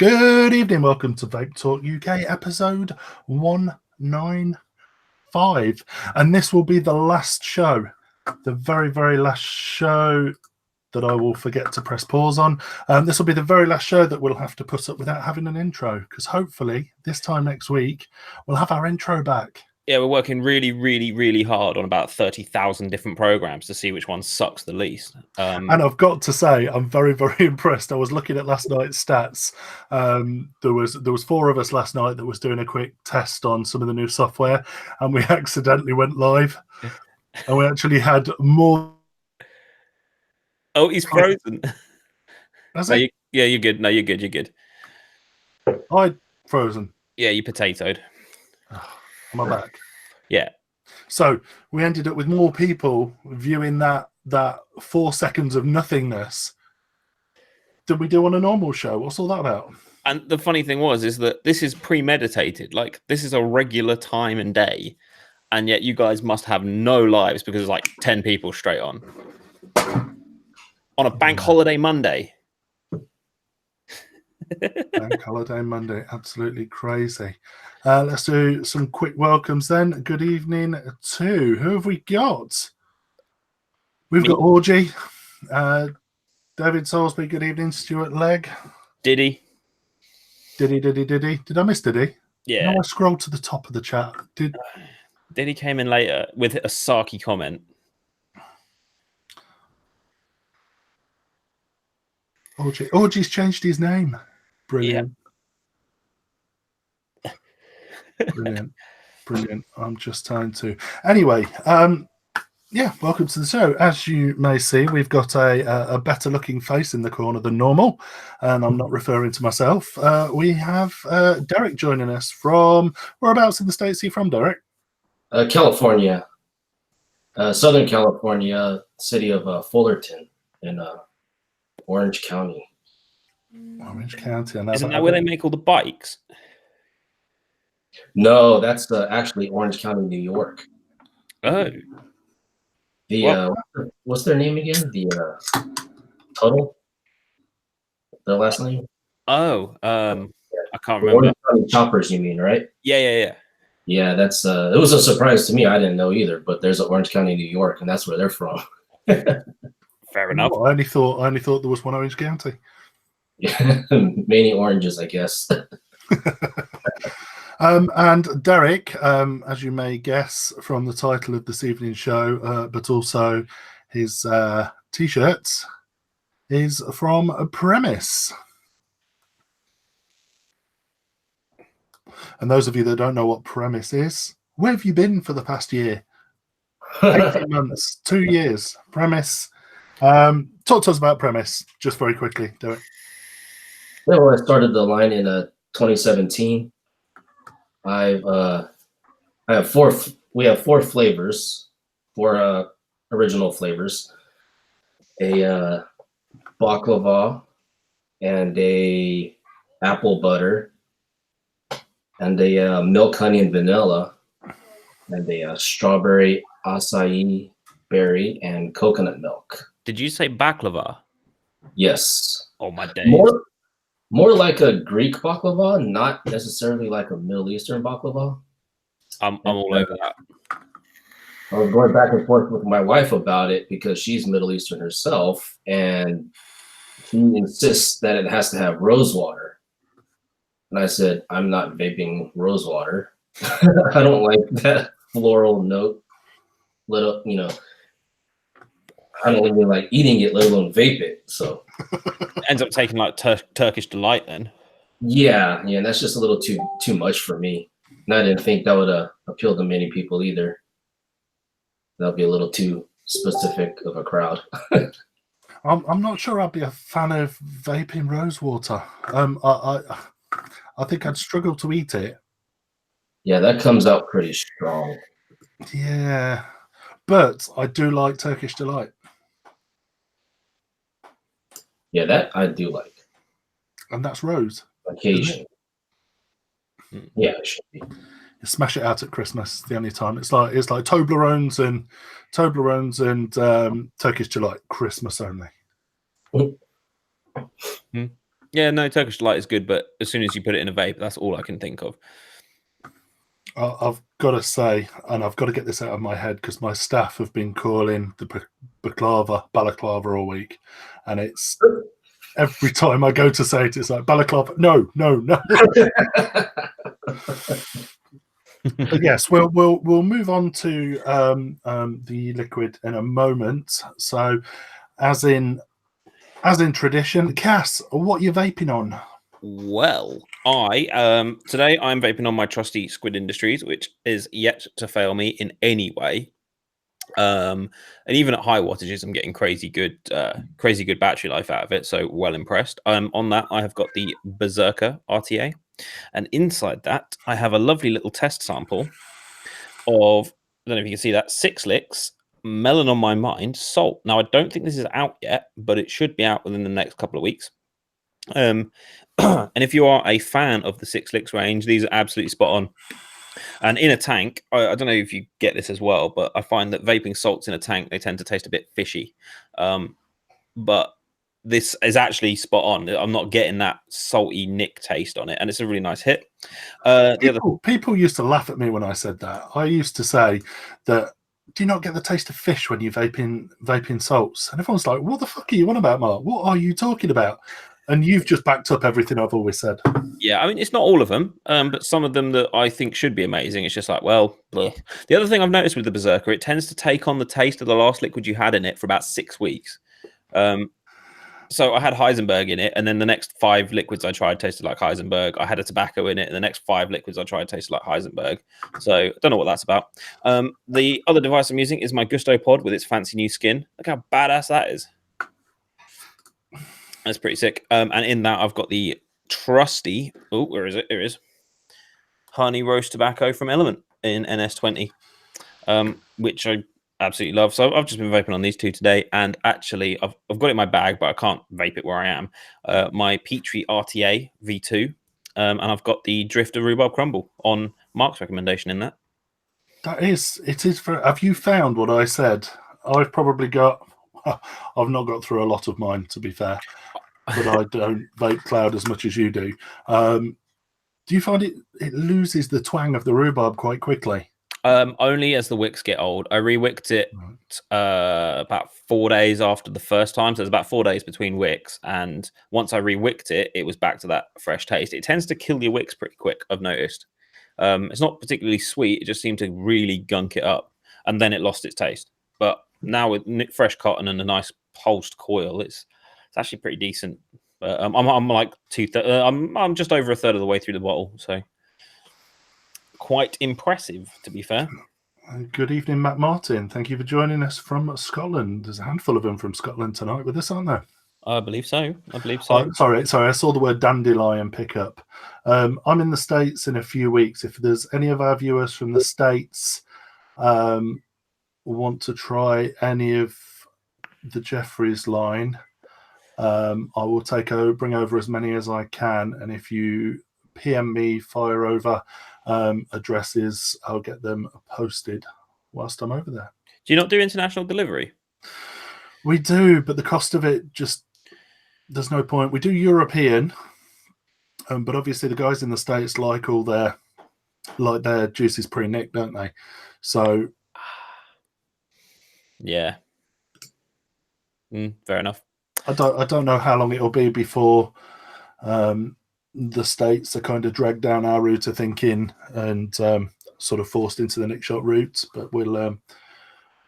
Good evening, welcome to Vape Talk UK episode 195, and this will be the last show, the very last show that I will forget to press pause on. This will be the very last show that we'll have to put up without having an intro, because hopefully this time next week we'll have our intro back. Yeah, we're working really hard on about 30,000 different programs to see which one sucks the least. And I've got to say, I'm very impressed. I was looking at last night's stats. There was 4 of us last night that was doing a quick test on some of the new software, and we accidentally went live, and we actually had more. Oh, he's frozen. Yeah, you're good. No, you're good. I frozen. Yeah, you potatoed. Am I back? Yeah. So we ended up with more people viewing that 4 seconds of nothingness than we do on a normal show. What's all that about? And the funny thing is that this is premeditated. Like, this is a regular time and day, and yet you guys must have no lives because it's like 10 people straight on a bank holiday Monday. Bank holiday Monday, absolutely crazy. Let's do some quick welcomes then. Good evening to who have we got? We've got Orgy, David Salisbury. Good evening, Stuart Legg. Diddy. Did I miss Diddy? Yeah. No, I scrolled to the top of the chat. Diddy came in later with a sarky comment. Orgy's changed his name. Brilliant. Yeah. Brilliant. I'm just trying to. Anyway, yeah, welcome to the show. As you may see, we've got a better looking face in the corner than normal, and I'm not referring to myself. We have Derek joining us from whereabouts in the States are you from, Derek? California, Southern California, city of Fullerton in Orange County. Orange County. Isn't that where they make all the bikes? No, that's actually Orange County, New York. Oh. What's their name again? The Tuttle? Their last name? Oh, I can't remember. Orange County Choppers, you mean, right? Yeah. Yeah, that's it was a surprise to me. I didn't know either, but there's an Orange County, New York, and that's where they're from. Fair enough. I only thought there was one Orange County. Yeah, many oranges, I guess. And Derek, as you may guess from the title of this evening's show, but also his t-shirts, is from Premise. And those of you that don't know what Premise is, where have you been for the past year? 18 months, 2 years. Premise. Talk to us about Premise, just very quickly, Derek. Well, I started the line in 2017. We have 4 flavors, 4 original flavors, a baklava and a apple butter and a milk, honey, and vanilla, and a strawberry, acai berry, and coconut milk. Did you say baklava? Yes. Oh my days. More like a Greek baklava, not necessarily like a Middle Eastern baklava. I'm all over that. I was going back and forth with my wife about it because she's Middle Eastern herself, and she insists that it has to have rose water. And I said, I'm not vaping rose water. I don't like that floral note. I don't even like eating it, let alone vape it. So ends up taking like Turkish delight then. Yeah, and that's just a little too much for me. And I didn't think that would appeal to many people either. That'll be a little too specific of a crowd. I'm not sure I'd be a fan of vaping rose water. I think I'd struggle to eat it. Yeah, that comes out pretty strong. Yeah, but I do like Turkish delight. Yeah, that I do like. And that's rose. Occasionally. Yeah, it should be. You smash it out at Christmas. The only time it's like Toblerones and Turkish delight. Christmas only. Yeah, no, Turkish Delight is good, but as soon as you put it in a vape, that's all I can think of. I've got to say, and I've got to get this out of my head because my staff have been calling the balaclava all week, and it's every time I go to say it, it's like balaclava. No. But yes, we'll move on to the liquid in a moment. So, as in tradition, Cass, what are you vaping on? Well, today I'm vaping on my trusty Squid Industries, which is yet to fail me in any way. And even at high wattages, I'm getting crazy good battery life out of it. So well impressed. On that, I have got the Berserker RTA, and inside that, I have a lovely little test sample of, I don't know if you can see that, 6 licks, melon on my mind, salt. Now, I don't think this is out yet, but it should be out within the next couple of weeks. And if you are a fan of the 6 licks range, these are absolutely spot on. And in a tank, I don't know if you get this as well, but I find that vaping salts in a tank, they tend to taste a bit fishy. But this is actually spot on. I'm not getting that salty nick taste on it, and it's a really nice hit. People used to laugh at me when I said that. I used to say that, do you not get the taste of fish when you vaping salts? And everyone's like, what the fuck are you on about, Mark? What are you talking about? And you've just backed up everything I've always said. Yeah, I mean, it's not all of them, but some of them that I think should be amazing. It's just like, well, bleh. The other thing I've noticed with the Berserker, it tends to take on the taste of the last liquid you had in it for about 6 weeks. So I had Heisenberg in it, and then the next 5 liquids I tried tasted like Heisenberg. I had a tobacco in it, and the next 5 liquids I tried tasted like Heisenberg. So I don't know what that's about. The other device I'm using is my Gusto Pod with its fancy new skin. Look how badass that is. That's pretty sick. And in that, I've got the trusty, oh, where is it? Here it is. Honey roast tobacco from Element in NS20, which I absolutely love. So I've just been vaping on these 2 today, and actually I've got it in my bag, but I can't vape it where I am. My Petrie RTA V2, and I've got the Drifter Rhubarb Crumble on Mark's recommendation in that. It is for. Have you found what I said? I've probably got. I've not got through a lot of mine, to be fair, but I don't vape cloud as much as you do. Do you find it loses the twang of the rhubarb quite quickly? Only as the wicks get old. I re-wicked it about 4 days after the first time. So there's about 4 days between wicks. And once I re-wicked it, it was back to that fresh taste. It tends to kill your wicks pretty quick, I've noticed. It's not particularly sweet. It just seemed to really gunk it up. And then it lost its taste. But now with fresh cotton and a nice pulsed coil, it's actually pretty decent. I'm like I'm just over a third of the way through the bottle, so quite impressive, to be fair. Good evening, Matt Martin. Thank you for joining us from Scotland. There's a handful of them from Scotland tonight with us, aren't there? I believe so. Sorry. I saw the word dandelion pick up. I'm in the States in a few weeks. If there's any of our viewers from the States want to try any of the Jeffries line, I will bring over as many as I can. And if you PM me, fire over addresses, I'll get them posted whilst I'm over there. Do you not do international delivery? We do, but the cost of it just, there's no point. We do European, but obviously the guys in the States like their juices pre-nicked, don't they? So yeah, fair enough. I don't know how long it'll be before the States are kind of dragged down our route of thinking and sort of forced into the nick shot route, but we'll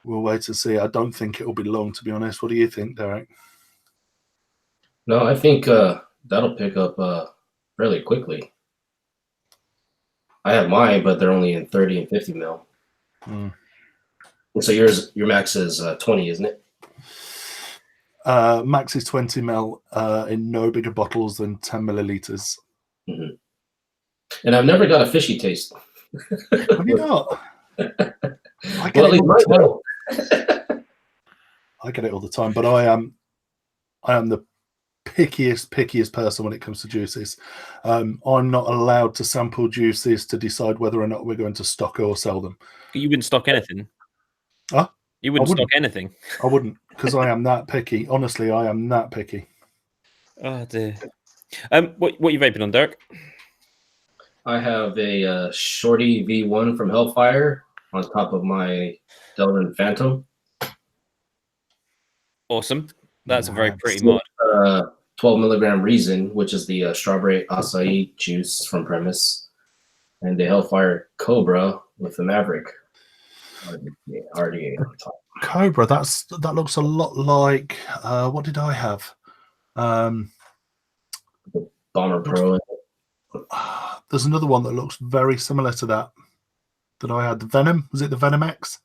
wait to see. I don't think it'll be long, to be honest. What do you think, Derek? No, I think that'll pick up fairly quickly. I have mine, but they're only in 30 and 50 mil. And so your max is 20, isn't it? Max is 20 mil in no bigger bottles than 10 milliliters. Mm-hmm. And I've never got a fishy taste. Have you not? I get it all the time, but I am the pickiest person when it comes to juices. I'm not allowed to sample juices to decide whether or not we're going to stock or sell them. You wouldn't stock anything? Huh? You wouldn't stock anything? I wouldn't, because I am that picky. Honestly, I am that picky. Oh dear. What are you vaping on, Derek? I have a Shorty V1 from Hellfire on top of my Delrin Phantom. Awesome. That's a very pretty Still, mod. 12 milligram Reason, which is the strawberry acai juice from Premise, and the Hellfire Cobra with the Maverick RDA on top. Cobra, that looks a lot like what did I have? Bomber Pro. There's another one that looks very similar to that I had. The Venom, was it the Venom X?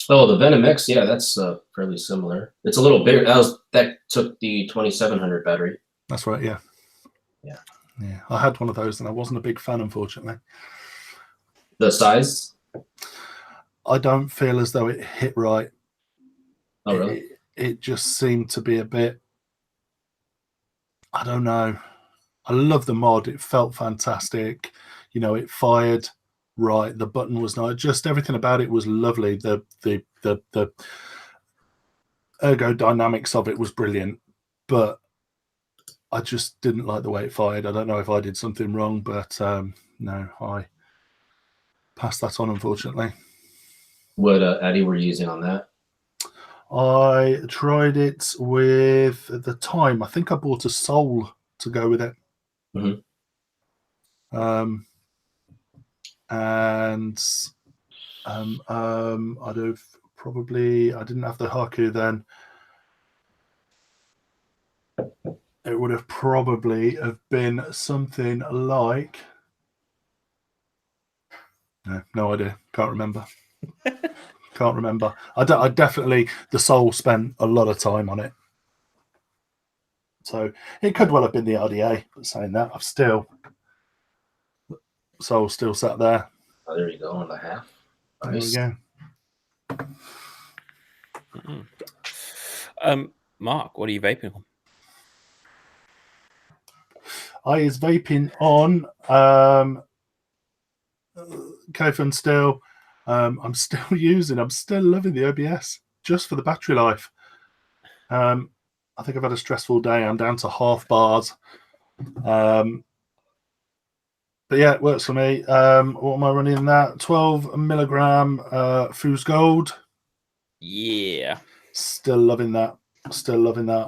Oh, the Venom X, yeah, that's fairly similar. It's a little bigger. That took the 2700 battery. That's right, yeah. Yeah. I had one of those and I wasn't a big fan, unfortunately. The size? I don't feel as though it hit right. Oh, really? It just seemed to be a bit, I don't know. I love the mod. It felt fantastic. You know, it fired right. The button was nice. Just everything about it was lovely. The ergodynamics of it was brilliant, but I just didn't like the way it fired. I don't know if I did something wrong, but no, I passed that on, unfortunately. What Addy were you using on that? I tried it with, at the time, I think I bought a Soul to go with it. Mm-hmm. And I'd have probably, I didn't have the Haku then. It would have probably have been something like, no idea, can't remember. Can't remember. I definitely, the Soul spent a lot of time on it. So it could well have been the RDA, but saying that, I've still, Soul still sat there. Oh, there you go, on the half. Nice. There we go. Mm-hmm. Mark, what are you vaping on? I is vaping on Kofun still. I'm still loving the OBS just for the battery life. I think I've had a stressful day. I'm down to half bars. But yeah, it works for me. What am I running in that? 12 milligram Foos Gold. Yeah. Still loving that.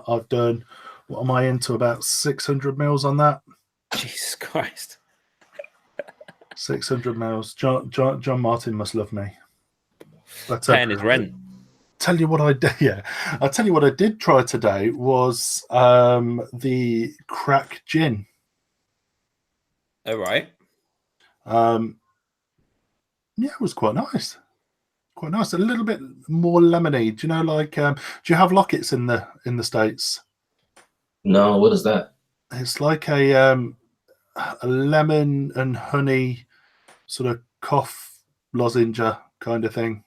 I've done, what am I into? About 600 mils on that. Jesus Christ. 600 mils. John Martin must love me. But paying his rent. Tell you what I did. Yeah, I'll tell you what I did try today was the crack gin. All right. Yeah, it was quite nice. Quite nice. A little bit more lemony. Do you know, like, do you have lockets in the States? No, what is that? It's like a lemon and honey sort of cough lozenge kind of thing.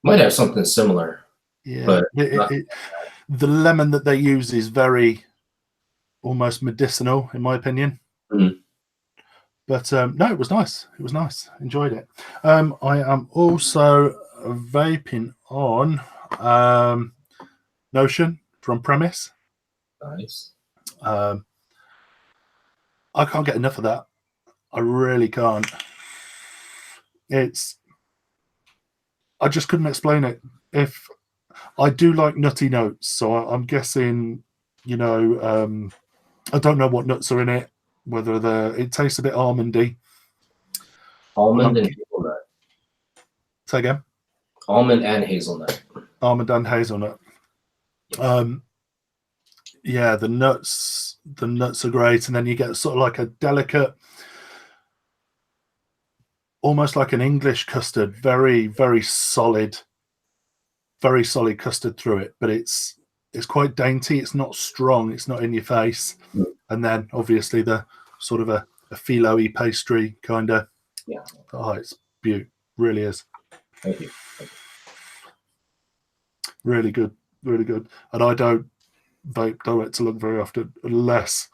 Might have something similar. Yeah, but the lemon that they use is very almost medicinal, in my opinion. Mm. But no, it was nice. It was nice. Enjoyed it. I am also vaping on Notion from Premise. Nice. I can't get enough of that. I really can't. I just couldn't explain it. If I do like nutty notes, so I'm guessing, you know, I don't know what nuts are in it. Whether it tastes a bit almondy. Almond and hazelnut. Say again. Almond and hazelnut. Almond and hazelnut. Yeah, the nuts are great, and then you get sort of like a delicate, almost like an English custard, very, very solid custard through it, but it's quite dainty. It's not strong. It's not in your face. Mm. And then obviously the sort of a phyllo-y pastry kind of. Yeah. Oh, it's beaut. Really is. Thank you. Really good. Really good. And I don't vape direct to look very often unless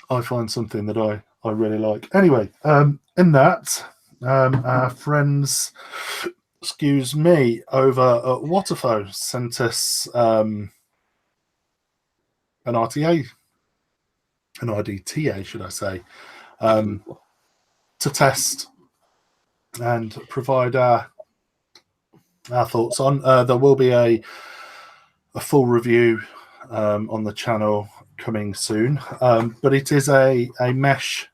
I find something that I really like. Anyway, in that, our friends, excuse me, over at Waterfo sent us an RTA an IDTA, should I say, to test and provide our thoughts on. There will be a full review on the channel coming soon, but it is a mesh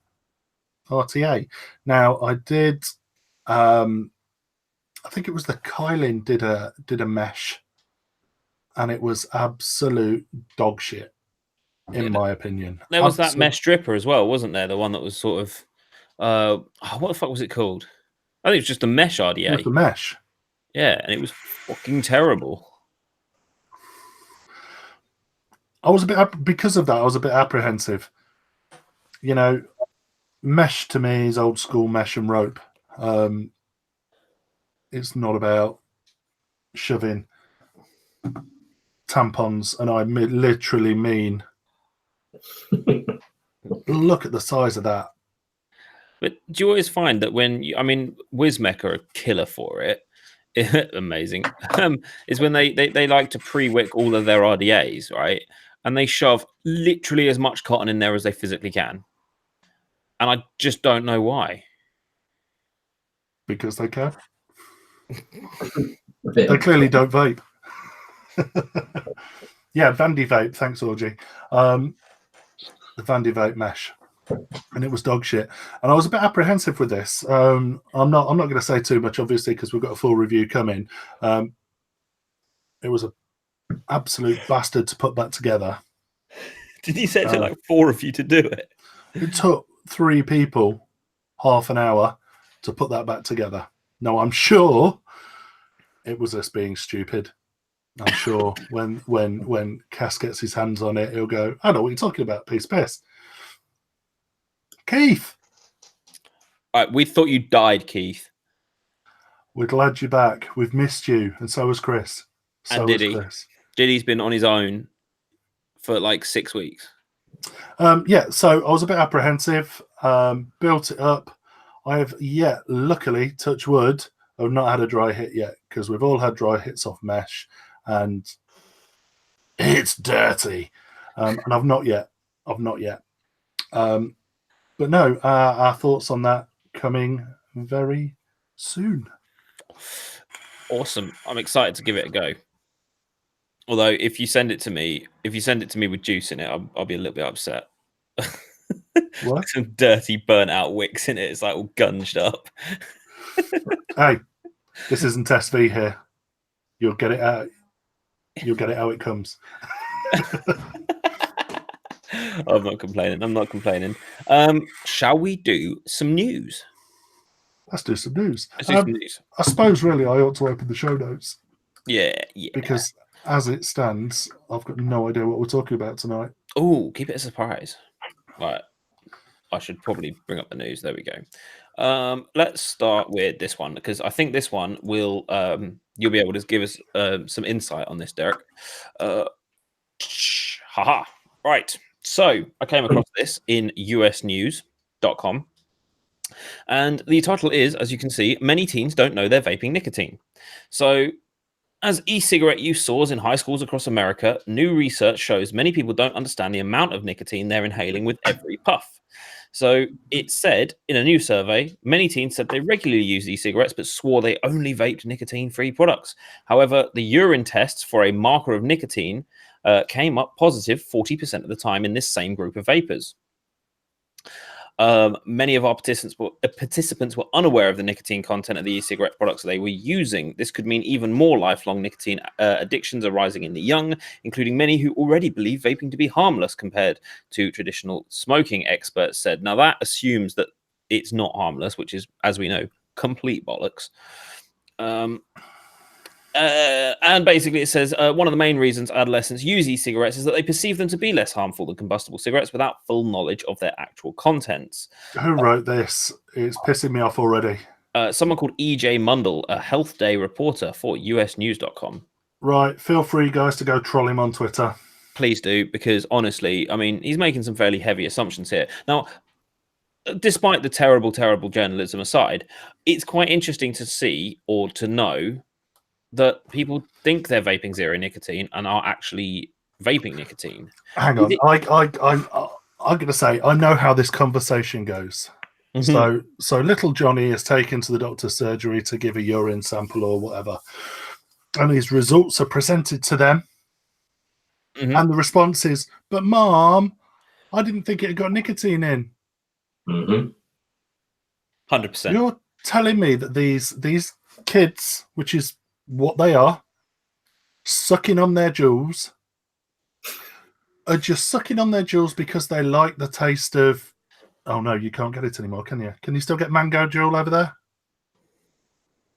RTA. Now, I did, I think it was the Kylin did a mesh, and it was absolute dog shit, in my opinion. There was that mesh dripper as well, wasn't there? The one that was sort of, what the fuck was it called? I think it was just a mesh RDA. It was the mesh. Yeah, and it was fucking terrible. I was because of that, I was a bit apprehensive. You know, mesh to me is old school mesh and rope. It's not about shoving tampons, and I literally mean look at the size of that. But do you always find that when I mean, Wismec are a killer for it. Amazing. Is when they like to pre-wick all of their RDAs, right? And they shove literally as much cotton in there as they physically can. And I just don't know why. Because they can. They clearly don't vape. Yeah, Vandy Vape. Thanks, Orgy. The Vandy Vape mesh, and it was dog shit. And I was a bit apprehensive with this. I'm not going to say too much, obviously, because we've got a full review coming. It was an absolute bastard to put that together. Did you say it took like 4 of you to do it? It took 3 people half an hour to put that back together. Now, I'm sure it was us being stupid. I'm sure when Cass gets his hands on it, he'll go, I know what you're talking about, piece of piss. Keith. All right, we thought you died, Keith. We're glad you're back. We've missed you, and so has Chris. And Diddy. Diddy's been on his own for like 6 weeks. Yeah, so I was a bit apprehensive. Built it up. I have yet, luckily, touch wood, I've not had a dry hit yet, because we've all had dry hits off mesh, and it's dirty. And I've not yet. But no, our thoughts on that coming very soon. Awesome. I'm excited to give it a go. Although if you send it to me with juice in it, I'll be a little bit upset. What? Some dirty burnt out wicks in it. It's like all gunged up. Hey, this isn't SV here. You'll get it out. You'll get it how it comes. I'm not complaining. Shall we do some news? Let's do some news. Some news. I suppose really I ought to open the show notes. Yeah. Because as it stands, I've got no idea what we're talking about tonight. Oh, keep it a surprise. Right. I should probably bring up the news. There we go. Let's start with this one, because I think this one will you'll be able to give us some insight on this, Derek. Haha. Right. So I came across this in usnews.com. And the title is, as you can see, many teens don't know they're vaping nicotine. So as e-cigarette use soars in high schools across America, new research shows many people don't understand the amount of nicotine they're inhaling with every puff. So it said in a new survey, many teens said they regularly use e-cigarettes but swore they only vaped nicotine-free products. However, the urine tests for a marker of nicotine came up positive 40% of the time in this same group of vapors. Many of our participants were unaware of the nicotine content of the e-cigarette products they were using. This could mean even more lifelong nicotine addictions arising in the young, including many who already believe vaping to be harmless compared to traditional smoking, experts said. Now, that assumes that it's not harmless, which is, as we know, complete bollocks. And basically it says one of the main reasons adolescents use e-cigarettes is that they perceive them to be less harmful than combustible cigarettes without full knowledge of their actual contents. Who wrote this? It's pissing me off already. Someone called E.J. Mundell, a health day reporter for usnews.com. Right. Feel free, guys, to go troll him on Twitter. Please do, because honestly, I mean, he's making some fairly heavy assumptions here. Now, despite the terrible, terrible journalism aside, it's quite interesting to see or to know that people think they're vaping zero nicotine and are actually vaping nicotine. Hang on, I'm going to say I know how this conversation goes. Mhm. So little Johnny is taken to the doctor's surgery to give a urine sample or whatever, and his results are presented to them, Mhm. and the response is, "But Mom, I didn't think it had got nicotine in." Mm-hmm. 100%. You're telling me that these kids, which is what they are, sucking on their jewels, are just sucking on their jewels because they like the taste of. Oh no, you can't get it anymore, can you? Can you still get mango jewel over there?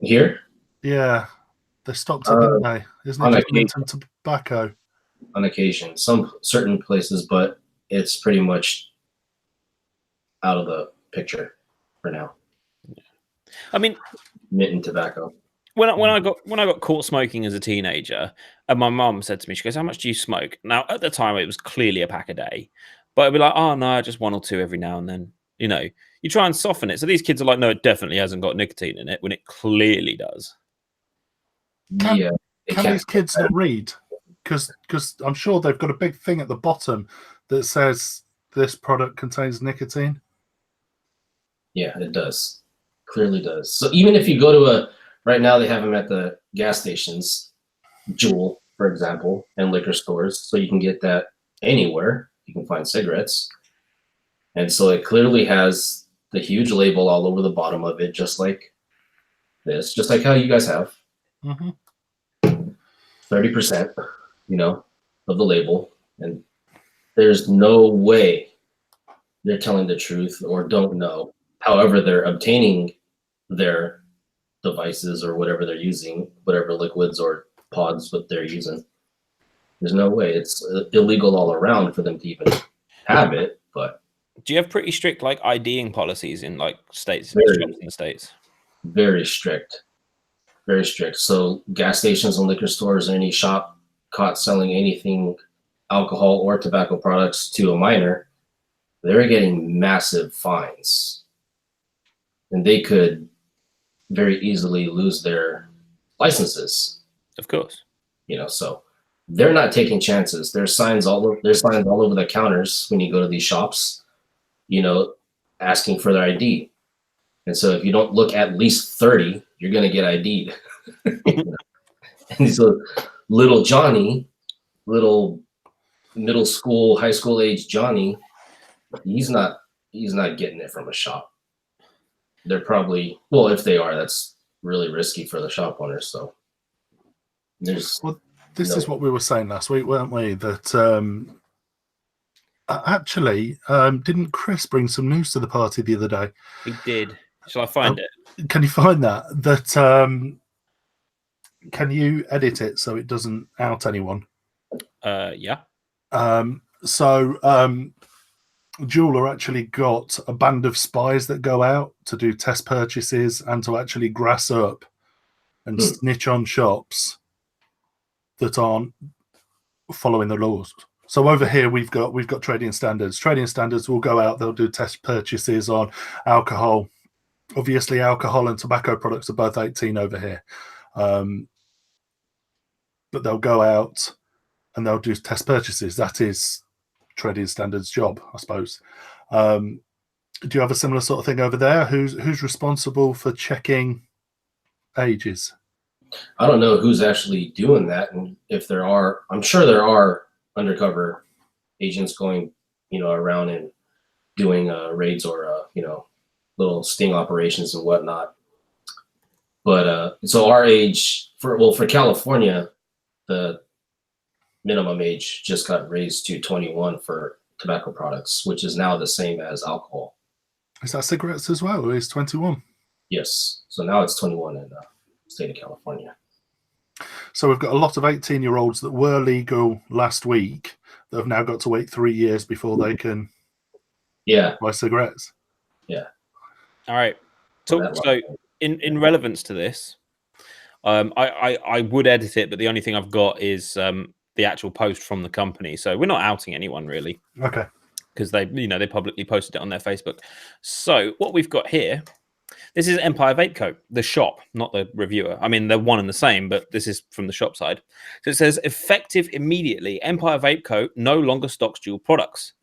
Here, Yeah, they stopped it, didn't they? Isn't it on just occasion, mint and tobacco? on occasion, some certain places, but it's pretty much out of the picture for now. I mean, Mint and tobacco. when I got caught smoking as a teenager, and my mum said to me, she goes, "How much do you smoke?" Now at the time it was clearly a pack a day, but I'd be like, "Oh no, just one or two every now and then." You know, you try and soften it. So these kids are like, "No, it definitely hasn't got nicotine in it," when it clearly does. Can Yeah, it can can't. these kids not read? Because I'm sure they've got a big thing at the bottom that says this product contains nicotine. Yeah, it does. Clearly does. So even if you go to right now they have them at the gas stations, Juul, for example, and liquor stores, so you can get that anywhere. You can find cigarettes, and so it clearly has the huge label all over the bottom of it, just like this, just like how you guys have Mm-hmm. 30%, of the label, and there's no way they're telling the truth or don't know. However, they're obtaining their devices or whatever they're using, whatever liquids or pods that they're using. There's no way. It's illegal all around for them to even have it, but Do you have pretty strict like IDing policies in like states, very, shops in the states? very strict. Very strict. So gas stations and liquor stores, any shop caught selling anything alcohol or tobacco products to a minor, they're getting massive fines. And they could very easily lose their licenses. Of course. So they're not taking chances. There's signs all over the counters when you go to these shops, asking for their ID. And so if you don't look at least 30, you're gonna get ID'd. And so little Johnny, little middle school, high school age Johnny, he's not getting it from a shop. They're probably, well, if they are, that's really risky for the shop owners. So there's This is what we were saying last week, weren't we? That actually, didn't Chris bring some news to the party the other day? He did. Shall I find it? Can you find that? Can you edit it so it doesn't out anyone? Yeah. Jeweler actually got a band of spies that go out to do test purchases and to actually grass up and snitch on shops that aren't following the laws. So over here we've got trading standards. Trading standards will go out, they'll do test purchases on alcohol. Obviously, alcohol and tobacco products are both 18 over here. But they'll go out and they'll do test purchases. That is trading standards job, I suppose. Do you have a similar sort of thing over there? Who's responsible for checking ages? I don't know who's actually doing that, and if there are, I'm sure there are undercover agents going, around and doing raids or little sting operations and whatnot. But so our age for California, the minimum age just got raised to 21 for tobacco products, which is now the same as alcohol. Is that cigarettes as well? Or is 21? Yes. So now it's 21 in the state of California. So we've got a lot of 18-year-olds that were legal last week that have now got to wait 3 years before they can buy cigarettes. Yeah. All right. So in relevance to this, I would edit it, but the only thing I've got is the actual post from the company. So we're not outing anyone really. Okay. Because they publicly posted it on their Facebook. So what we've got here, this is Empire Vape Co., the shop, not the reviewer. I mean, they're one and the same, but this is from the shop side. So it says, effective immediately, Empire Vape Co. no longer stocks dual products.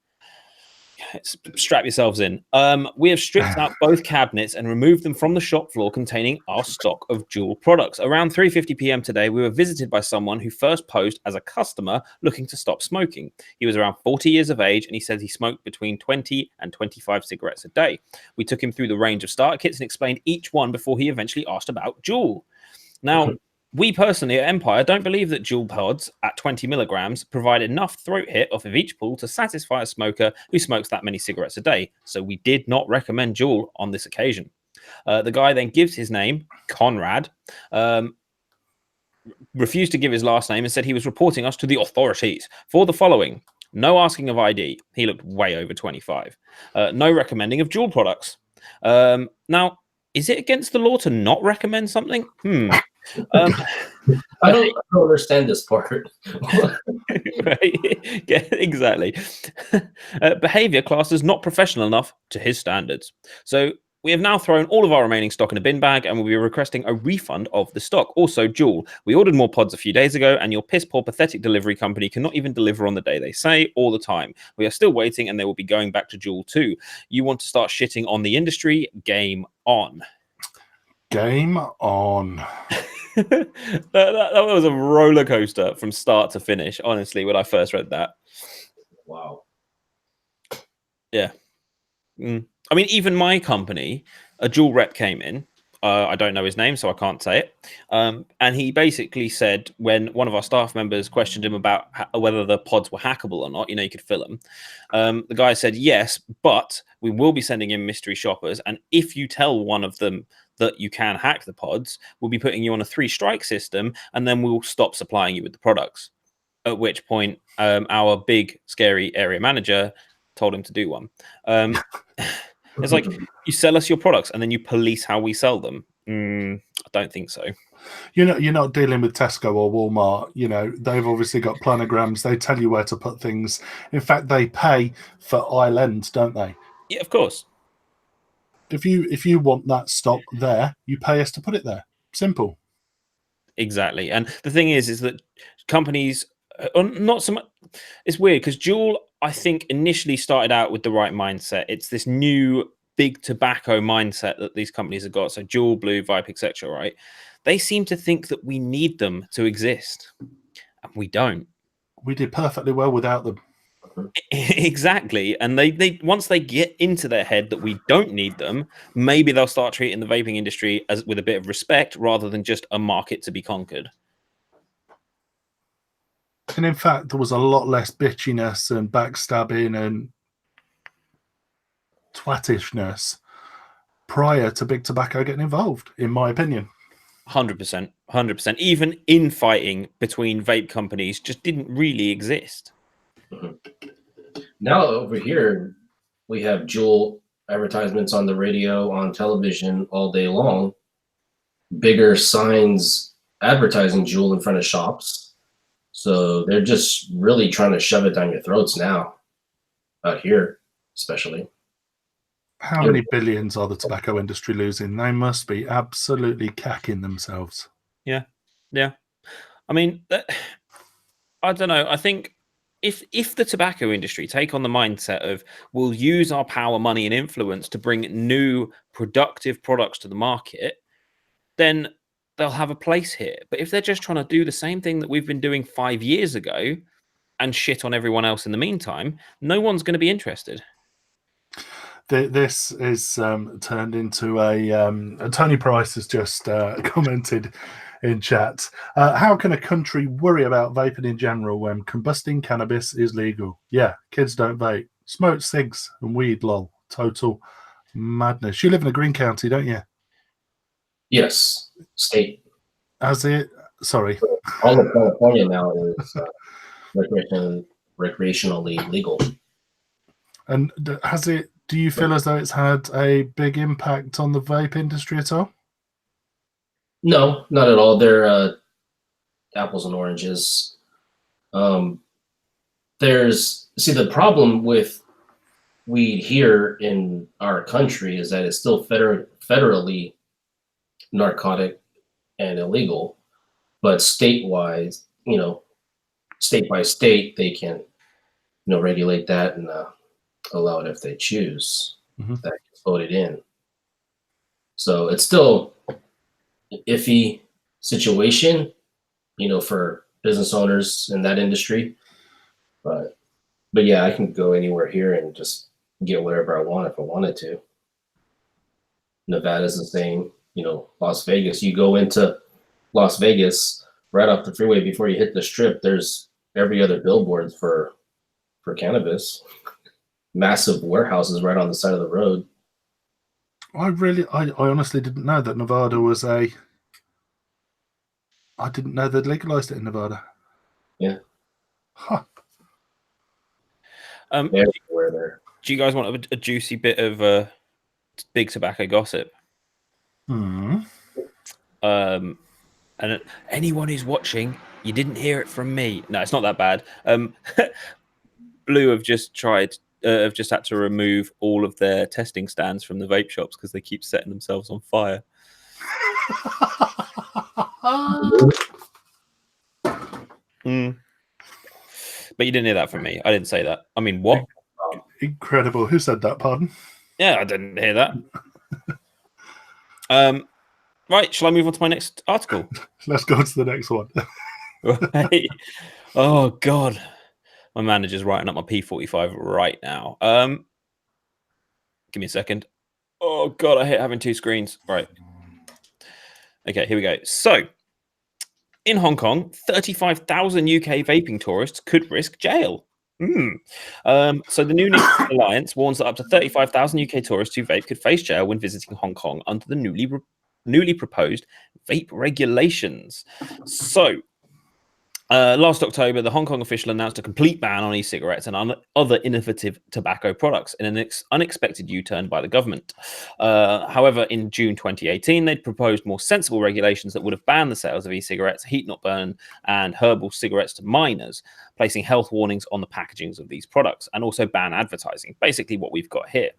strap yourselves in. We have stripped out both cabinets and removed them from the shop floor containing our stock of Juul products. Around 3:50 p.m. today, we were visited by someone who first posed as a customer looking to stop smoking. He was around 40 years of age, and he said he smoked between 20 and 25 cigarettes a day. We took him through the range of starter kits and explained each one before he eventually asked about Juul. Now, we personally at Empire don't believe that Juul pods at 20 milligrams provide enough throat hit off of each pull to satisfy a smoker who smokes that many cigarettes a day. So we did not recommend Juul on this occasion. The guy then gives his name, Conrad, refused to give his last name and said he was reporting us to the authorities for the following. No asking of ID. He looked way over 25. No recommending of Juul products. Now, is it against the law to not recommend something? I don't understand this part. Right? Yeah, exactly. Behavior classed as not professional enough to his standards. So we have now thrown all of our remaining stock in a bin bag and will be requesting a refund of the stock. Also, Juul, we ordered more pods a few days ago and your piss poor pathetic delivery company cannot even deliver on the day they say all the time. We are still waiting and they will be going back to Juul too. You want to start shitting on the industry? Game on. Game on. that was a roller coaster from start to finish, honestly, when I first read that. Wow. Yeah. I mean, even my company, a Juul rep came in. I don't know his name, so I can't say it. And he basically said when one of our staff members questioned him about whether the pods were hackable or not, you could fill them. The guy said, yes, but we will be sending in mystery shoppers. And if you tell one of them that you can hack the pods, we'll be putting you on a 3-strike system, and then we'll stop supplying you with the products. At which point, our big, scary area manager told him to do one. It's like, you sell us your products and then you police how we sell them. I don't think so. You're not dealing with Tesco or Walmart. They've obviously got planograms. They tell you where to put things. In fact, they pay for aisle ends, don't they? Yeah, of course. If you want that stock there, you pay us to put it there. Simple. Exactly. And the thing is that companies are not so much. It's weird because Juul, I think, initially started out with the right mindset. It's this new big tobacco mindset that these companies have got. So Juul, Blue, Vape, etc. Right? They seem to think that we need them to exist, and we don't. We did perfectly well without them. Exactly. And they once they get into their head that we don't need them, maybe they'll start treating the vaping industry as with a bit of respect rather than just a market to be conquered. And in fact, there was a lot less bitchiness and backstabbing and twattishness prior to big tobacco getting involved, in my opinion. 100%. Even infighting between vape companies just didn't really exist. Now over here, we have Juul advertisements on the radio, on television all day long. Bigger signs advertising Juul in front of shops. So they're just really trying to shove it down your throats now. Out here, especially. How many billions are the tobacco industry losing? They must be absolutely cacking themselves. Yeah. I mean, I don't know. I think if the tobacco industry take on the mindset of we'll use our power, money, and influence to bring new productive products to the market, then they'll have a place here. But if they're just trying to do the same thing that we've been doing 5 years ago and shit on everyone else in the meantime, no one's going to be interested. This is turned into a Tony Price has just commented in chat. How can a country worry about vaping in general when combusting cannabis is legal? Yeah, kids don't vape. Smoke cigs and weed, lol. Total madness. You live in a green county, don't you? Yes, state. As it? Sorry. All of California now is recreationally legal. And has it? Do you feel as though it's had a big impact on the vape industry at all? No, not at all. They're apples and oranges. The problem with weed here in our country is that it's still federally narcotic and illegal, but state-wise, state by state, they can, regulate that and allow it if they choose. Mm-hmm. That gets voted in. So it's still an iffy situation, for business owners in that industry. But yeah, I can go anywhere here and just get whatever I want if I wanted to. Nevada's the same, Las Vegas. You go into Las Vegas right off the freeway before you hit the strip, there's every other billboards for cannabis. Massive warehouses right on the side of the road. I honestly didn't know that Nevada was I didn't know they'd legalized it in Nevada. Yeah. Huh. Everywhere there. Do you guys want a juicy bit of big tobacco gossip? Hmm. And anyone who's watching, you didn't hear it from me. No, it's not that bad. Blue have just had to remove all of their testing stands from the vape shops because they keep setting themselves on fire. But you didn't hear that from me. I didn't say that. I mean, what? Incredible. Who said that? Pardon? Yeah, I didn't hear that. Right, shall I move on to my next article? Let's go to the next one. Right. Oh, God. My manager's writing up my P45 right now. Give me a second. Oh, God, I hate having two screens. Right. Okay, here we go. So, in Hong Kong, 35,000 UK vaping tourists could risk jail. So the New Nicotine Alliance warns that up to 35,000 UK tourists who vape could face jail when visiting Hong Kong under the newly proposed vape regulations. So, last October, the Hong Kong official announced a complete ban on e-cigarettes and other innovative tobacco products in an unexpected U-turn by the government. However, in June 2018, they'd proposed more sensible regulations that would have banned the sales of e-cigarettes, heat-not-burn, and herbal cigarettes to minors, placing health warnings on the packagings of these products, and also ban advertising, basically what we've got here.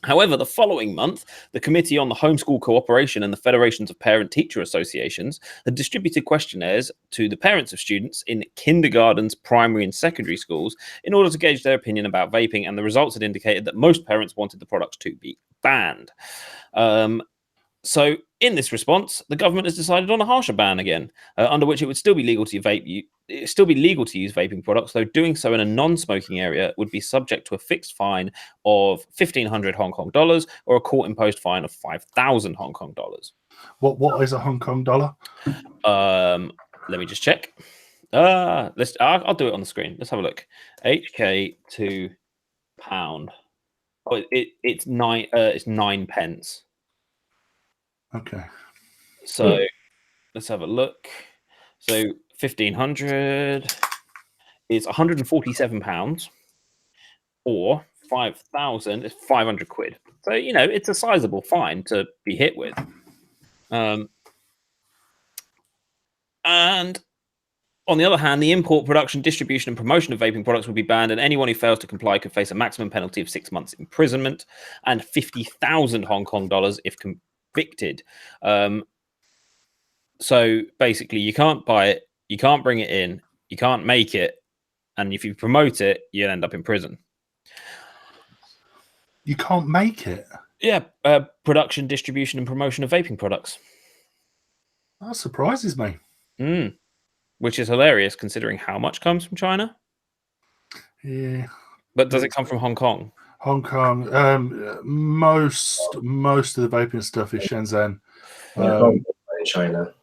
However, the following month, the Committee on the Homeschool Cooperation and the Federations of Parent-Teacher Associations had distributed questionnaires to the parents of students in kindergartens, primary and secondary schools in order to gauge their opinion about vaping, and the results had indicated that most parents wanted the products to be banned. So, in this response, the government has decided on a harsher ban again, under which it would still be legal to use vaping products, though doing so in a non-smoking area would be subject to a fixed fine of 1,500 Hong Kong dollars or a court-imposed fine of 5,000 Hong Kong dollars. What is a Hong Kong dollar? Let me just check. I'll do it on the screen. Let's have a look. HK to pound. Oh, it's 9 pence. Okay. So let's have a look. So 1,500 is 147 pounds, or 5,000 is 500 quid. So it's a sizable fine to be hit with. And on the other hand, the import, production, distribution, and promotion of vaping products would be banned, and anyone who fails to comply could face a maximum penalty of 6 months imprisonment and 50,000 Hong Kong dollars if convicted. So basically, you can't buy it, you can't bring it in, you can't make it, and if you promote it, you'll end up in prison. You can't make it? Yeah, production, distribution, and promotion of vaping products. That surprises me. Which is hilarious considering how much comes from China. Yeah. But does it come from Hong Kong? Hong Kong. Most of the vaping stuff is Shenzhen. In China.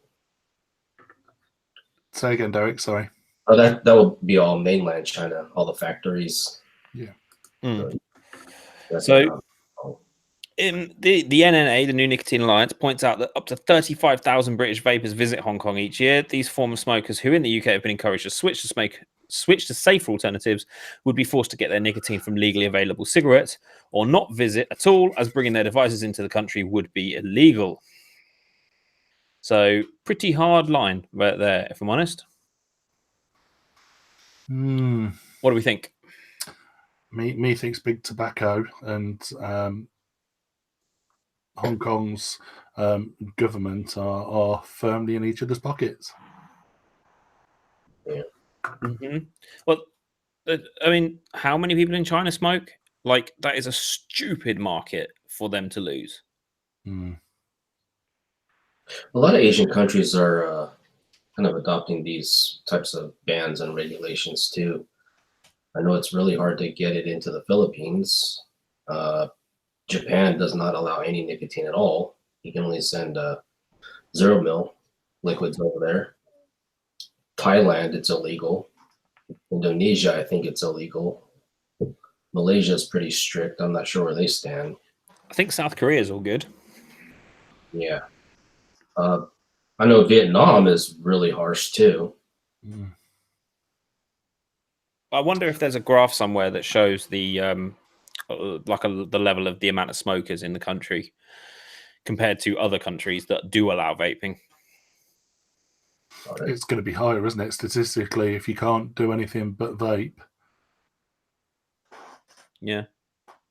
Say again, Derek. Sorry. Oh, that will be all mainland China, all the factories. Yeah. So, in the NNA, the New Nicotine Alliance, points out that up to 35,000 British vapers visit Hong Kong each year. These former smokers, who in the UK have been encouraged to switch to safer alternatives, would be forced to get their nicotine from legally available cigarettes, or not visit at all, as bringing their devices into the country would be illegal. So, pretty hard line right there, if I'm honest. What do we think? Me thinks big tobacco and Hong Kong's government are firmly in each other's pockets. Yeah. Well, I mean, how many people in China smoke? Like, that is a stupid market for them to lose. Mm. A lot of Asian countries are kind of adopting these types of bans and regulations too. I know it's really hard to get it into the Philippines. Japan does not allow any nicotine at all. You can only send 0 mil liquids over there. Thailand, it's illegal. Indonesia, I think it's illegal. Malaysia is pretty strict. I'm not sure where they stand. I think South Korea is all good. Yeah. I know Vietnam is really harsh too. Mm. I wonder if there's a graph somewhere that shows the the level of the amount of smokers in the country compared to other countries that do allow vaping. It's going to be higher, isn't it, statistically, if you can't do anything but vape? Yeah,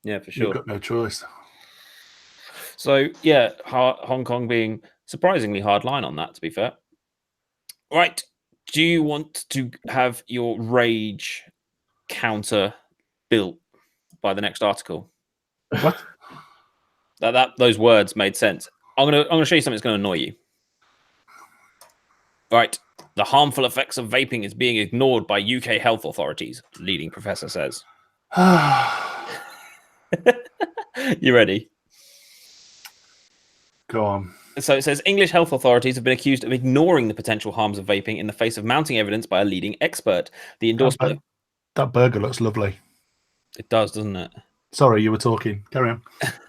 for sure. You've got no choice. So, yeah, Hong Kong being surprisingly hard line on that, to be fair. Right. Do you want to have your rage counter built by the next article? What? Those words made sense. I'm gonna show you something that's going to annoy you. Right. The harmful effects of vaping is being ignored by UK health authorities, leading professor says. You ready? Go on. So it says English health authorities have been accused of ignoring the potential harms of vaping in the face of mounting evidence by a leading expert. The endorsement. That burger looks lovely. It does, doesn't it? Sorry, you were talking. Carry on.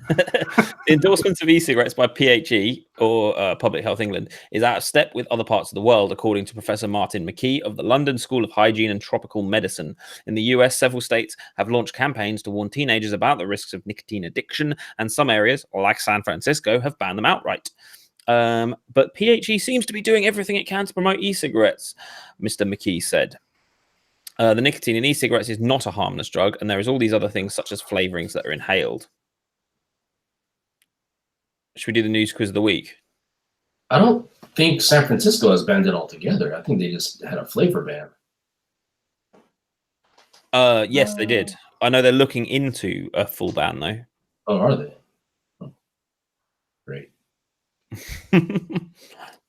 The endorsements of e-cigarettes by PHE, or Public Health England, is out of step with other parts of the world, according to Professor Martin McKee of the London School of Hygiene and Tropical Medicine. In the US, several states have launched campaigns to warn teenagers about the risks of nicotine addiction, and some areas, like San Francisco, have banned them outright. But PHE seems to be doing everything it can to promote e-cigarettes, Mr. McKee said. The nicotine in e-cigarettes is not a harmless drug, and there is all these other things such as flavorings that are inhaled. Should we do the news quiz of the week? I don't think San Francisco has banned it altogether. I think they just had a flavor ban. Yes, they did. I know they're looking into a full ban, though. Oh, are they? Oh, great.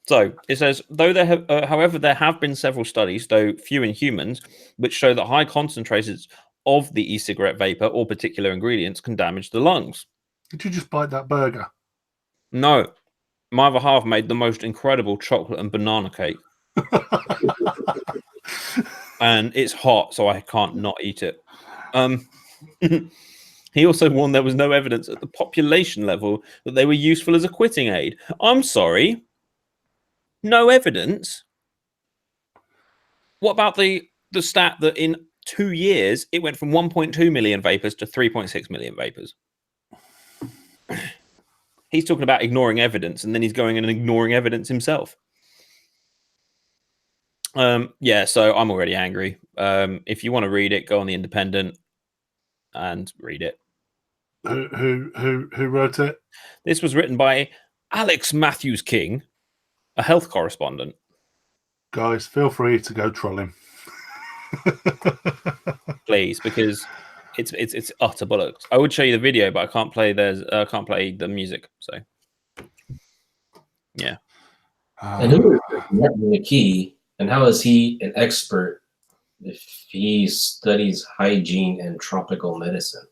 So it says, though there have, however, there have been several studies, though few in humans, which show that high concentrations of the e-cigarette vapor or particular ingredients can damage the lungs. Did you just bite that burger? No, my other half made the most incredible chocolate and banana cake. And it's hot, so I can't not eat it. He also warned there was no evidence at the population level that they were useful as a quitting aid. I'm sorry. No evidence? What about the stat that in 2 years, it went from 1.2 million vapors to 3.6 million vapors? He's talking about ignoring evidence, and then he's going and ignoring evidence himself. Yeah, so I'm already angry. If you want to read it, go on the Independent and read it. Who wrote it? This was written by Alex Matthews King, a health correspondent. Guys, feel free to go troll him. Please, because it's utter bollocks. I would show you the video, but I can't play the music. So yeah. And who is Martin McKee, and how is he an expert if he studies hygiene and tropical medicine?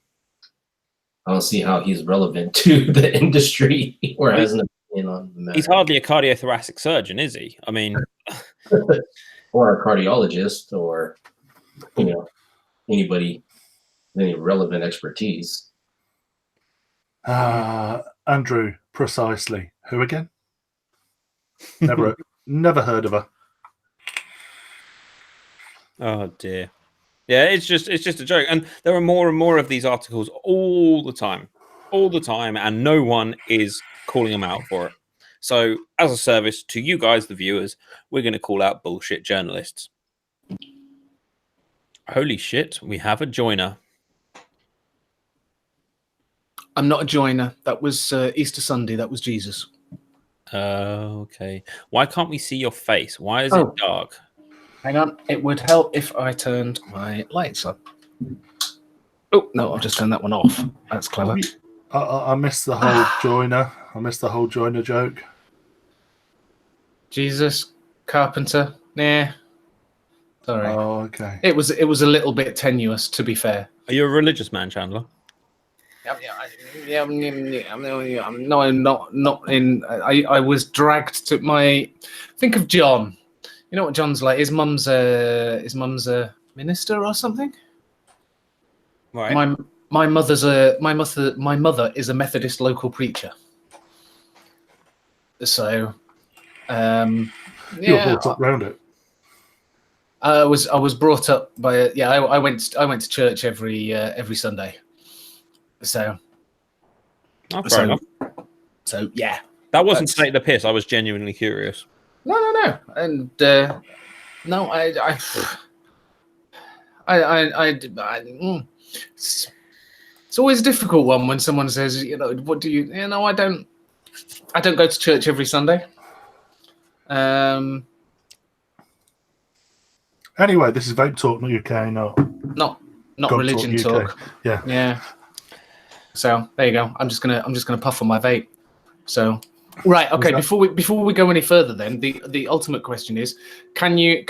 I don't see how he's relevant to the industry or has an opinion on the matter. He's hardly a cardiothoracic surgeon, is he? I mean, or a cardiologist, or anybody with any relevant expertise. Andrew, precisely. Who again? Never heard of her. Oh dear. Yeah, it's just a joke, and there are more and more of these articles all the time, and no one is calling them out for it. So, as a service to you guys, the viewers, we're going to call out bullshit journalists. Holy shit, we have a joiner. I'm not a joiner. That was Easter Sunday. That was Jesus. Okay. Why can't we see your face? Why is it dark? Hang on. It would help if I turned my lights on. Oh no, I've just turned that one off. That's clever. I missed the whole joiner. I missed the whole joiner joke. Jesus, Carpenter. Nah. Sorry. Oh, okay. It was a little bit tenuous, to be fair. Are you a religious man, Chandler? No, I'm not in. I was dragged to my. Think of John. You know what John's like? His mum's a minister or something. Right. My mother is a Methodist local preacher. So, You were brought up round it. I was brought up by I went to church every Sunday. So, Fair enough. So yeah, That wasn't to take the piss. I was genuinely curious. No, and no, it's always a difficult one when someone says, what do you? I don't go to church every Sunday. Anyway, this is Vape Talk, not UK, not God religion talk. Yeah. So there you go. I'm just gonna puff on my vape. So right, okay. Before we go any further, then the ultimate question is, can you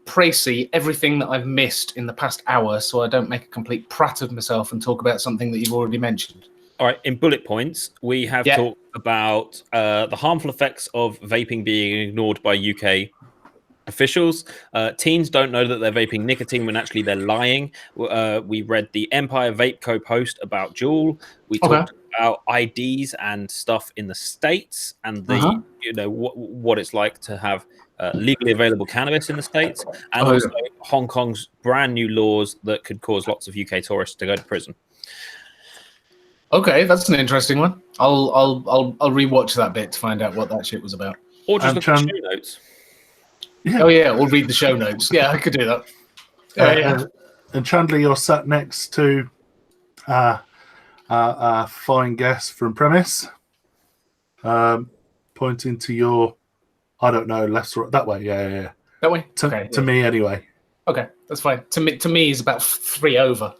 précis everything that I've missed in the past hour, so I don't make a complete prat of myself and talk about something that you've already mentioned? All right, in bullet points, we have talked about the harmful effects of vaping being ignored by UK officials. Teens don't know that they're vaping nicotine when actually they're lying. We read the Empire Vape Co post about Juul. We talked about IDs and stuff in the States and the what it's like to have legally available cannabis in the States, and also Hong Kong's brand new laws that could cause lots of UK tourists to go to prison. Okay, that's an interesting one. I'll rewatch that bit to find out what that shit was about. Or just look at the show notes. Yeah. Oh yeah, we'll read the show notes. Yeah, I could do that. And Chandler, you're sat next to a fine guest from Premise, pointing to your, I don't know, left or that way. Yeah. That way. To me, anyway. Okay, that's fine. To me, is about 3 over.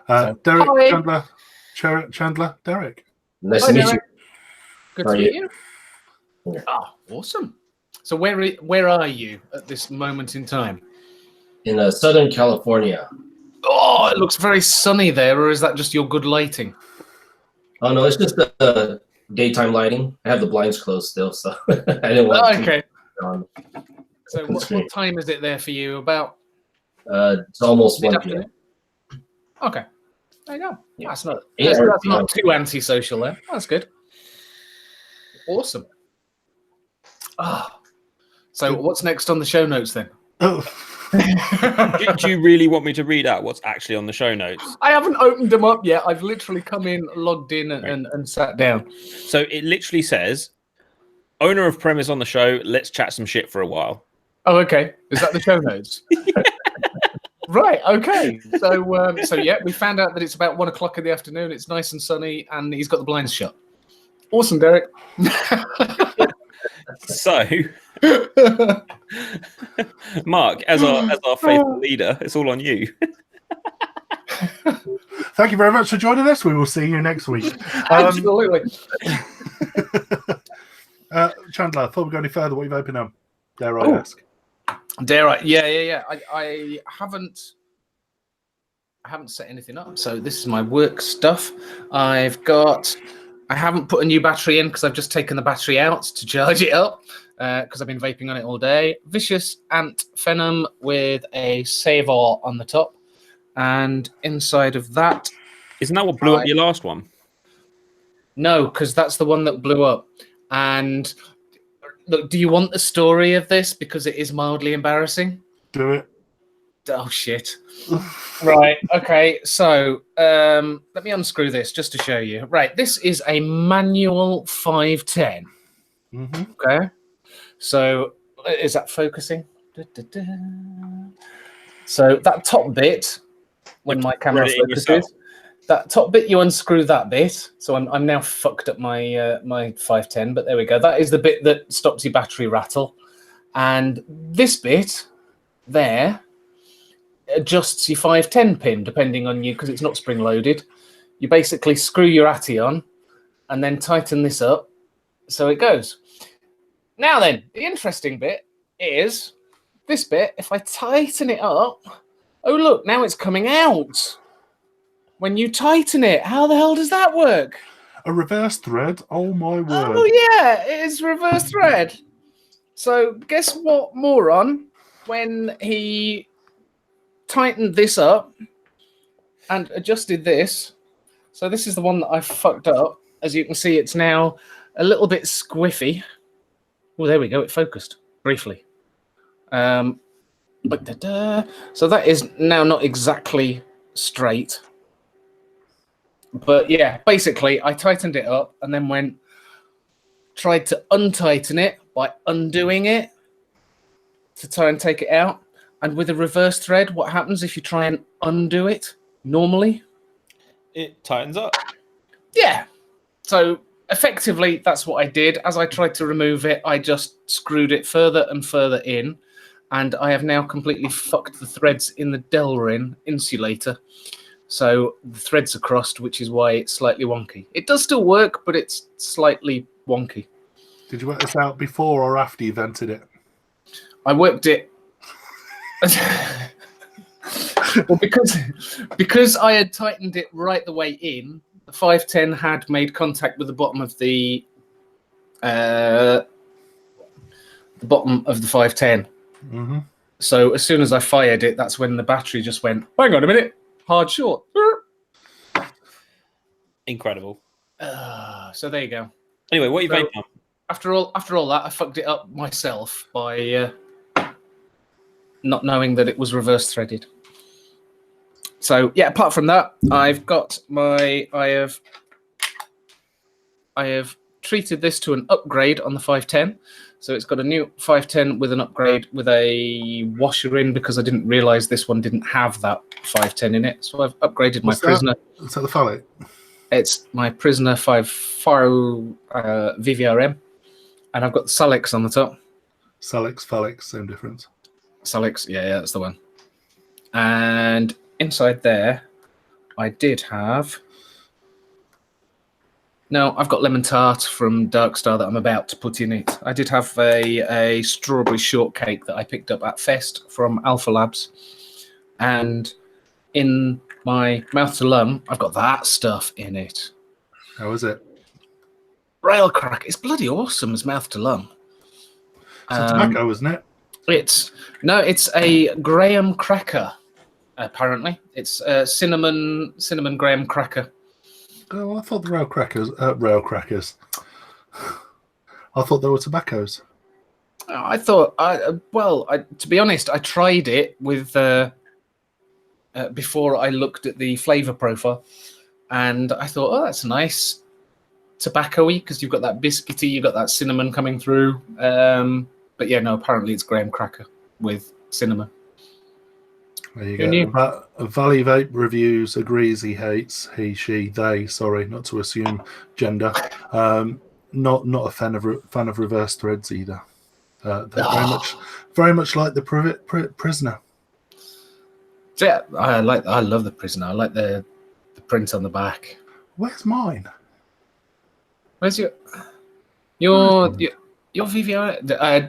Derek, hi. Chandler, Derek. Nice to meet you. Good to meet you. Oh, awesome. So where are you at this moment in time? In Southern California. Oh, it looks very sunny there, or is that just your good lighting? Oh no, it's just the daytime lighting. I have the blinds closed still, so I didn't want to. Okay. So what time is it there for you? About? It's almost 1 p.m. Okay. There you go. Yeah. That's not too antisocial then. That's good. Awesome. So what's next on the show notes then? Oh. Do you really want me to read out what's actually on the show notes? I haven't opened them up yet. I've literally come in, logged in, and sat down. So it literally says, owner of Premise on the show, let's chat some shit for a while. Oh, okay. Is that the show notes? Right, okay. So yeah, we found out that it's about 1 o'clock in the afternoon. It's nice and sunny, and he's got the blinds shut. Awesome, Derek. So, Mark, as our faithful leader, it's all on you. Thank you very much for joining us. We will see you next week. Absolutely. Chandler, before we go any further, what have you opened on? Dare I ask? Dare I? Yeah. I haven't set anything up. So this is my work stuff. I haven't put a new battery in because I've just taken the battery out to charge it up because I've been vaping on it all day. Vicious Ant Venom with a Savor on the top. And inside of that... Isn't that what blew up your last one? No, because that's the one that blew up. And look, do you want the story of this? Because it is mildly embarrassing. Do it. Oh, shit. Right, okay, so let me unscrew this just to show you. Right, this is a manual 510. Mm-hmm. Okay, so is that focusing? So that top bit, when my camera focuses, that top bit, you unscrew that bit. So I'm now fucked up my my 510, but there we go. That is the bit that stops your battery rattle. And this bit there adjusts your 510 pin depending on you, because it's not spring loaded. You basically screw your Atty on and then tighten this up so it goes. Now then, the interesting bit is this bit. If I tighten it up, oh look, now it's coming out. When you tighten it, how the hell does that work? A reverse thread? Oh my word. Oh yeah, it is reverse thread. So guess what, moron, when he tightened this up and adjusted this. So this is the one that I fucked up. As you can see, it's now a little bit squiffy. Oh, there we go. It focused briefly. So that is now not exactly straight. But yeah, basically, I tightened it up and then tried to untighten it by undoing it to try and take it out. And with a reverse thread, what happens if you try and undo it normally? It tightens up. Yeah. So effectively, that's what I did. As I tried to remove it, I just screwed it further and further in. And I have now completely fucked the threads in the Delrin insulator. So the threads are crossed, which is why it's slightly wonky. It does still work, but it's slightly wonky. Did you work this out before or after you vented it? I worked it. Well, because I had tightened it right the way in, the 510 had made contact with the bottom of the 510. Mm-hmm. So as soon as I fired it, that's when the battery just went, hang on a minute, hard short. Incredible. So there you go. Anyway, what are you vaping on? After all that, I fucked it up myself by not knowing that it was reverse threaded. So yeah, apart from that, I have treated this to an upgrade on the 510. So it's got a new 510 with an upgrade with a washer in, because I didn't realize this one didn't have that 510 in it. So I've upgraded my Prisoner. Is that the phallic? It's my Prisoner 5 Faro VVRM, and I've got the Salix on the top. Salix, phallic, same difference. Salix, yeah, that's the one. And inside there, I did have... No, I've got lemon tart from Darkstar that I'm about to put in it. I did have a strawberry shortcake that I picked up at Fest from Alpha Labs. And in my mouth to lung, I've got that stuff in it. How is it? Rail crack. It's bloody awesome as mouth to lung. It's tobacco, isn't it? It's a graham cracker. Apparently, it's cinnamon graham cracker. Oh, I thought the rail crackers. I thought they were tobaccos. I thought, to be honest, I tried it with before I looked at the flavor profile, and I thought, oh, that's nice, tobacco-y, because you've got that biscuity, you've got that cinnamon coming through. But yeah, no, apparently it's graham cracker with cinnamon. There you go. Valley Vape Reviews agrees he hates, he, she, they, sorry, not to assume gender. Not a fan of reverse threads either. They're very much like the Prisoner. Yeah, I love the Prisoner. I like the print on the back. Where's mine? Where's your VVR?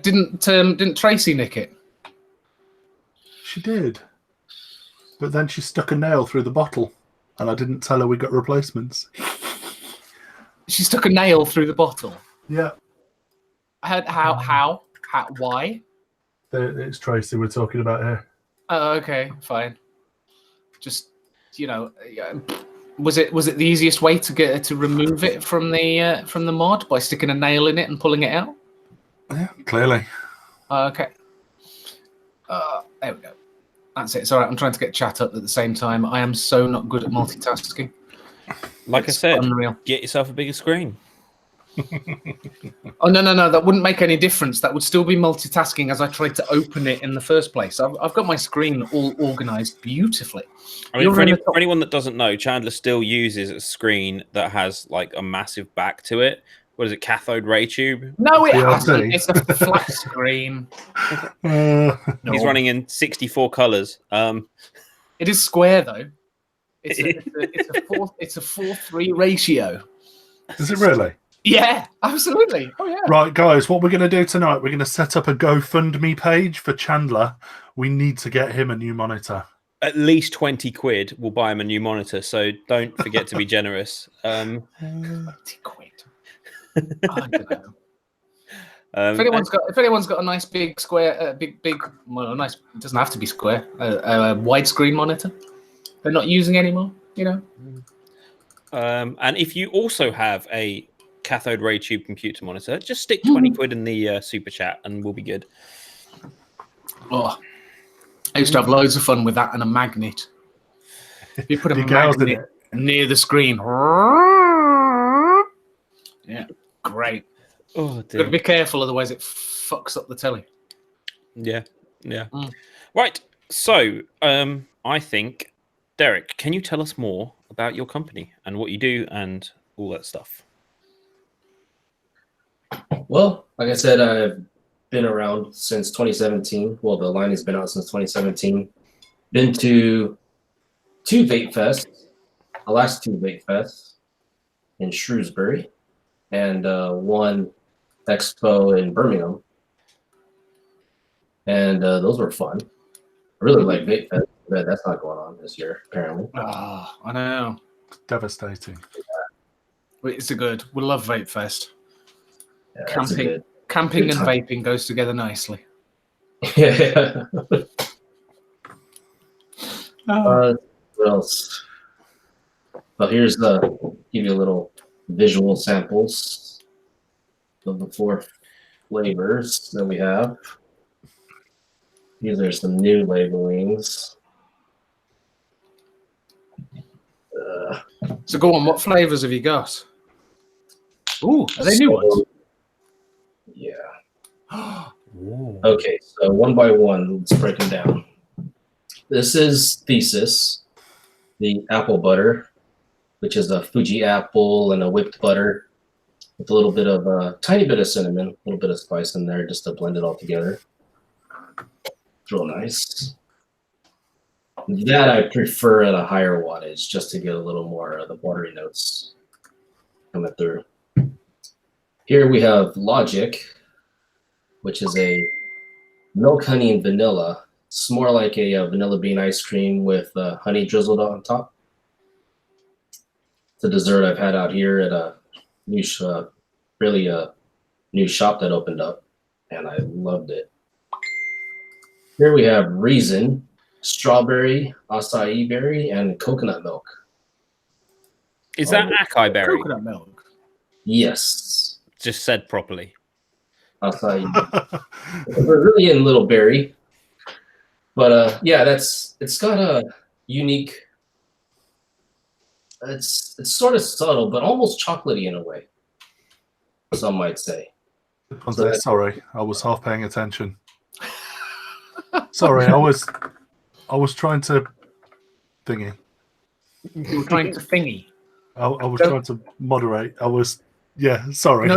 Didn't Tracy nick it? She did. But then she stuck a nail through the bottle, and I didn't tell her we got replacements. She stuck a nail through the bottle? Yeah. How? Why? It's Tracy we're talking about here. Oh, okay, fine. Just, was it the easiest way to get her to remove it from the mod, by sticking a nail in it and pulling it out? Yeah, clearly. Okay. There we go. That's it. It's all right. I'm trying to get chat up at the same time. I am so not good at multitasking. Like I said, unreal. Get yourself a bigger screen. Oh, no. That wouldn't make any difference. That would still be multitasking as I tried to open it in the first place. I've got my screen all organized beautifully. I mean, for anyone that doesn't know, Chandler still uses a screen that has like a massive back to it, what is it, cathode ray tube. No, it PLC. hasn't. It's a flat screen. He's running in 64 colors. It is square though. It's a 4:3 ratio. Is it really? Yeah, absolutely. Oh yeah. Right, guys, what we're going to do tonight, we're going to set up a GoFundMe page for Chandler. We need to get him a new monitor. At least 20 quid will buy him a new monitor, so don't forget to be generous. 20 quid. I don't know. If And anyone's got a nice big square, well, nice. It doesn't have to be square. A widescreen monitor. They're not using anymore. You know. and if you also have a cathode ray tube computer monitor, just stick 20 quid in the super chat, and we'll be good. Oh, I used to have loads of fun with that and a magnet. If you put a magnet near the screen, yeah, great. Oh, Got to be careful, otherwise it fucks up the telly. Yeah. Right. So, I think, Derek, can you tell us more about your company and what you do and all that stuff? Well, like I said, I've been around since 2017. Well, the line has been out since 2017. Been to 2 Vape Fests, the last 2 Vape Fests in Shrewsbury, and 1 expo in Birmingham. And those were fun. I really like Vape Fest, but that's not going on this year, apparently. Oh, I know. Devastating. It's a good. We love Vape Fest. Yeah, that's a good Camping and time. vaping goes together nicely. Yeah. What else? Well, here's give you a little visual samples of the 4 flavors that we have. These are some new labelings. So go on, what flavors have you got? Ooh, are they new ones? Yeah. Okay, so one by one, let's break them down. This is Thesis, the apple butter, which is a Fuji apple and a whipped butter with a little bit of a tiny bit of cinnamon, a little bit of spice in there just to blend it all together. It's real nice. That I prefer at a higher wattage just to get a little more of the buttery notes coming through. Here we have Logic, which is a milk, honey, and vanilla. It's more like a vanilla bean ice cream with honey drizzled on top. It's a dessert I've had out here at a new, new shop that opened up, and I loved it. Here we have Reason, strawberry, acai berry, and coconut milk. Is that acai berry? Coconut milk. Yes, Just said properly. acai. We're really in little berry, but yeah, it's got a unique. It's sort of subtle, but almost chocolatey in a way. Some might say. Sorry, I was half paying attention. Sorry, I was trying to thingy. You were trying to thingy. I was trying to moderate. Sorry.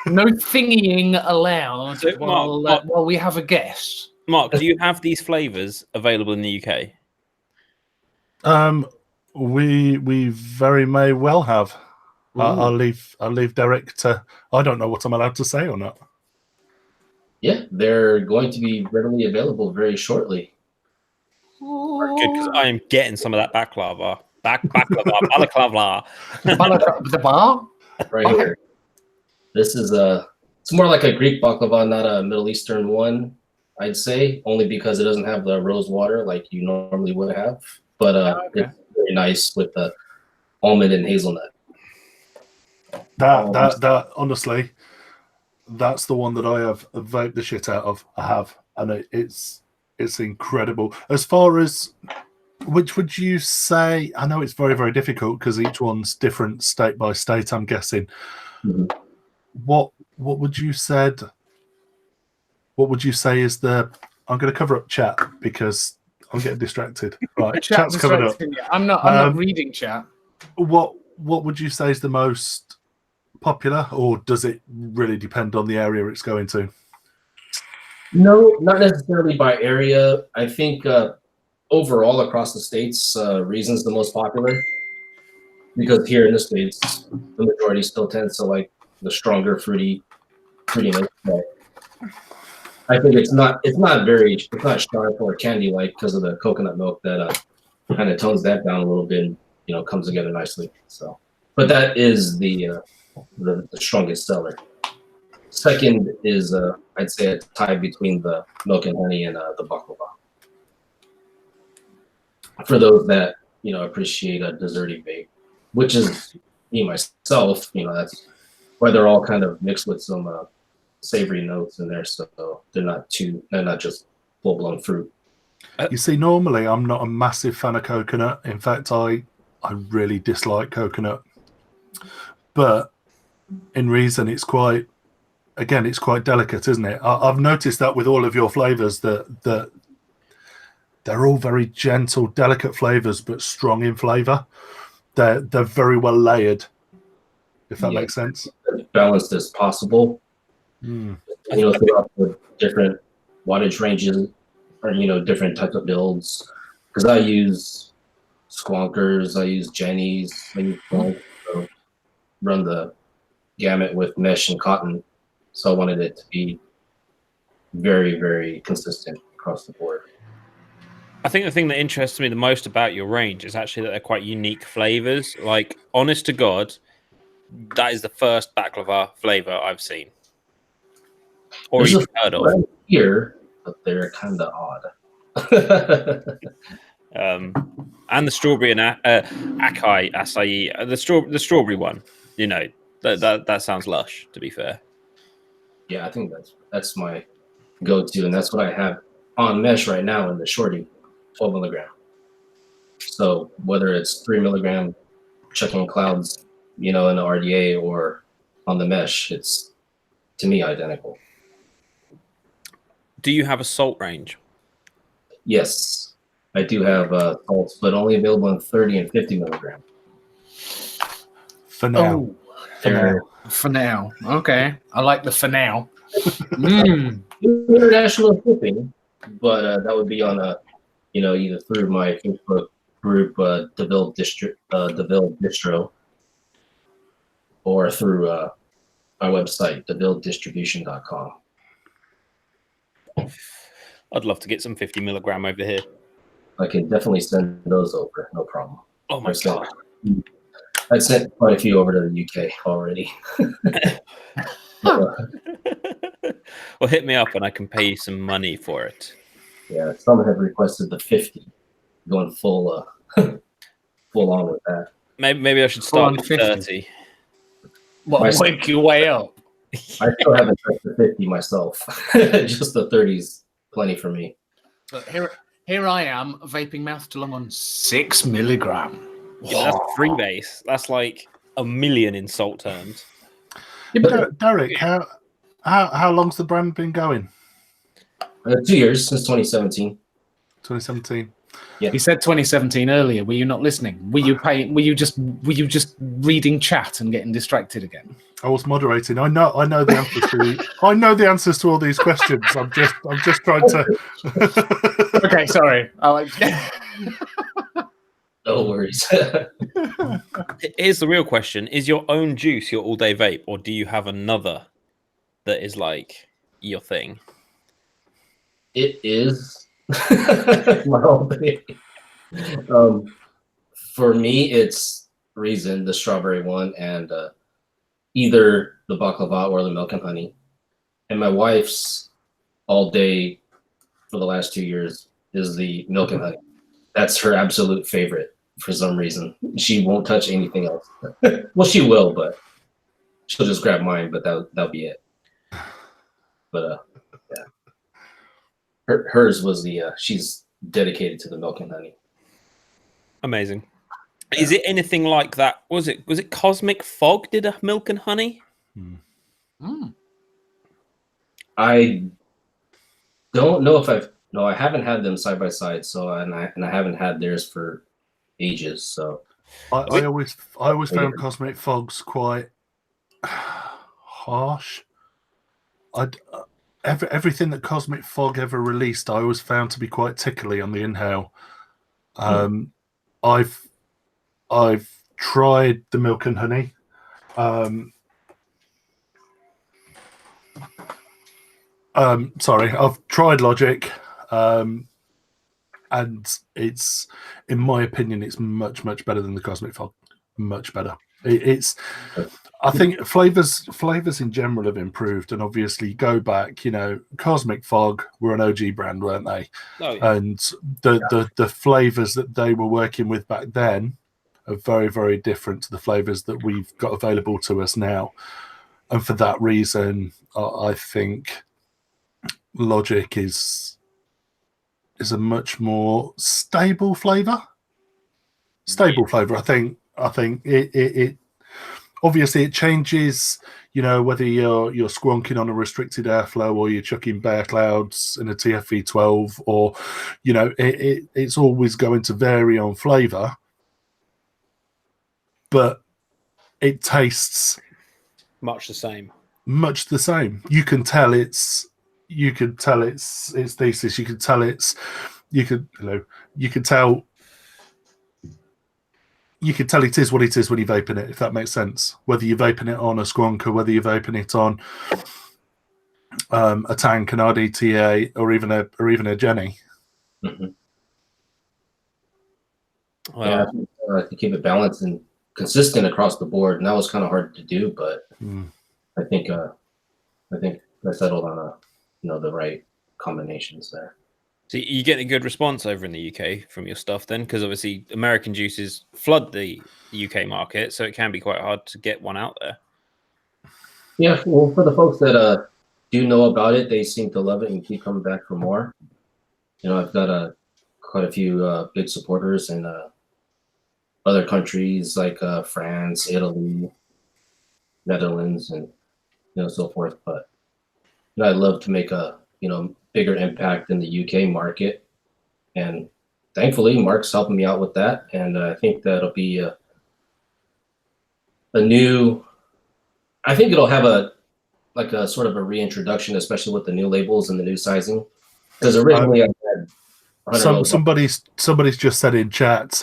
No thingying allowed So, while we have a guest. Mark, do you have these flavors available in the UK? We very may well have. I'll leave Derek to. I don't know what I'm allowed to say or not. Yeah, they're going to be readily available very shortly. Good, because I am getting some of that baklava. Balaclava. The bar? Right here. This is it's more like a Greek baklava, not a Middle Eastern one, I'd say, only because it doesn't have the rose water like you normally would have. But it's very nice with the almond and hazelnut. That honestly, that's the one that I have vaped the shit out of. I have, and it's incredible. As far as which would you say? I know it's very, very difficult because each one's different state by state, I'm guessing. Mm-hmm. What would you said? What would you say is the? I'm going to cover up chat because I'm getting distracted. Right, chat's covered up. I'm not reading chat. What would you say is the most popular, or does it really depend on the area it's going to? No, not necessarily by area. I think overall across the states, Reason's the most popular because here in the States, the majority still tends to like the stronger fruitiness. But I think it's not sharp or candy like because of the coconut milk that kind of tones that down a little bit and, you know, comes together nicely. So, but that is the strongest seller. Second is I'd say a tie between the milk and honey and the baklava. For those that, you know, appreciate a desserty vape, which is me myself, you know, that's why they're all kind of mixed with some savory notes in there, so they're not just full blown fruit. You see, normally I'm not a massive fan of coconut. In fact, I really dislike coconut. But in Reason, it's quite delicate, isn't it? I've noticed that with all of your flavors that they're all very gentle, delicate flavors, but strong in flavor. They're very well layered, if that makes sense. As balanced as possible. You know, throughout the different wattage ranges, or, you know, different types of builds. Because I use squonkers, I use jennies, I use so run the gamut with mesh and cotton. So I wanted it to be very, very consistent across the board. I think the thing that interests me the most about your range is actually that they're quite unique flavors. Like, honest to God, that is the first baklava flavor I've seen. Or There's you've heard of. right here, but they're kind of odd. And the strawberry and acai, the strawberry one, you know, that sounds lush, to be fair. Yeah, I think that's my go-to, and that's what I have on mesh right now in the shorty, 12 milligram. So whether it's 3 milligram checking clouds, you know, in the RDA or on the mesh, it's to me identical. Do you have a salt range? Yes, I do have salts, but only available in 30 and 50 milligram. For now. Oh, for now. Okay. I like the for now. International shipping, but that would be on you know, either through my Facebook group, DeVille Distro, or through my website, DeVilleDistribution.com. I'd love to get some 50 milligram over here. I can definitely send those over, no problem. Oh my God. I sent quite a few over to the UK already. Well, hit me up and I can pay you some money for it. Yeah, some have requested the 50, going full on with that. Maybe I should start with 30. What, wake your way up? I still haven't touched the 50 myself. Just the 30's plenty for me. But here I am, vaping mouth to lung on 6 milligram. Yeah, that's freebase. That's like a million in salt terms. Yeah, but Derek, how long's the brand been going? 2 years, since 2017. 2017. Yeah. He said 2017 earlier. Were you not listening? Were you just reading chat and getting distracted again? I was moderating. I know the answers to I know the answers to all these questions. I'm just trying to. Okay, sorry. No worries. Here's the real question: is your own juice your all-day vape, or do you have another that is like your thing? It is my whole thing. For me, it's Reason, the strawberry one, and either the baklava or the milk and honey. And my wife's all day for the last 2 years is the milk and honey. That's her absolute favorite for some reason. She won't touch anything else. Well, she will, but she'll just grab mine, but that'll be it. But yeah. Hers was she's dedicated to the milk and honey. Amazing. Yeah. Is it anything like that? Was it Cosmic Fog did a milk and honey? I don't know if I haven't had them side by side. So and I haven't had theirs for ages. So I always found Cosmic Fogs quite. harsh. Everything that Cosmic Fog ever released, I always found to be quite tickly on the inhale. I've tried the milk and honey. Sorry, I've tried Logic, and it's, in my opinion, it's much better than the Cosmic Fog. Much better. I think flavors in general have improved, and obviously go back. Cosmic Fog were an OG brand, weren't they? Oh, yeah. And the flavors that they were working with back then are very different to the flavors that we've got available to us now. And for that reason, I think Logic is a much more stable flavor. I think it obviously it changes, whether you're squonking on a restricted airflow or you're chucking bear clouds in a TFV12, or it's always going to vary on flavor, but it tastes Much the same. You can tell its thesis. You can tell it is what it is when you're vaping it, if that makes sense. Whether you're vaping it on a Squonker, whether you're vaping it on a Tank, an RDTA, or even a Jenny. Mm-hmm. Well, yeah, to keep it balanced and consistent across the board, and that was kind of hard to do, but I think I settled on the right combinations there. so you get a good response over in the UK from your stuff then, because obviously American juices flood the UK market, so it can be quite hard to get one out there. Yeah, well, for the folks that do know about it, they seem to love it and keep coming back for more. I've got quite a few big supporters in other countries like France, Italy, Netherlands, and so forth. But I'd love to make a bigger impact in the UK market, and thankfully Mark's helping me out with that, and I think that'll be a new. I think it'll have a sort of a reintroduction, especially with the new labels and the new sizing, because originally I had somebody's just said in chat,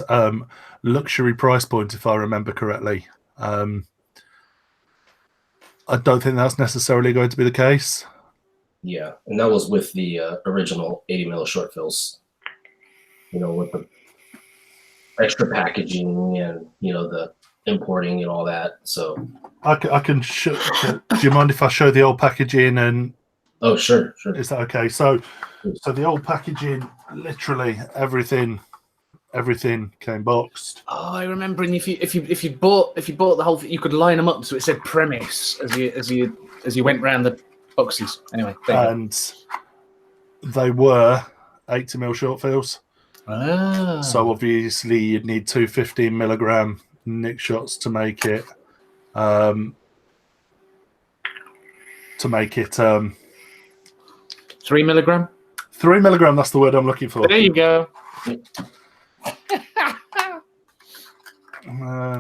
luxury price point, if I remember correctly. I don't think that's necessarily going to be the case. Yeah, and that was with the original 80 mil short fills, with the extra packaging and the importing and all that. So I can show. Do you mind if I show the old packaging? And oh, sure. Is that okay? So the old packaging, literally everything came boxed. Oh, I remember. And if you bought the whole thing, you could line them up so it said premise as you went round the boxes. Anyway, and they were 80 mil short fills. Ah. So obviously you'd need 2 15 milligram nick shots to make it. 3 milligram. 3 milligram. That's the word I'm looking for. There you go.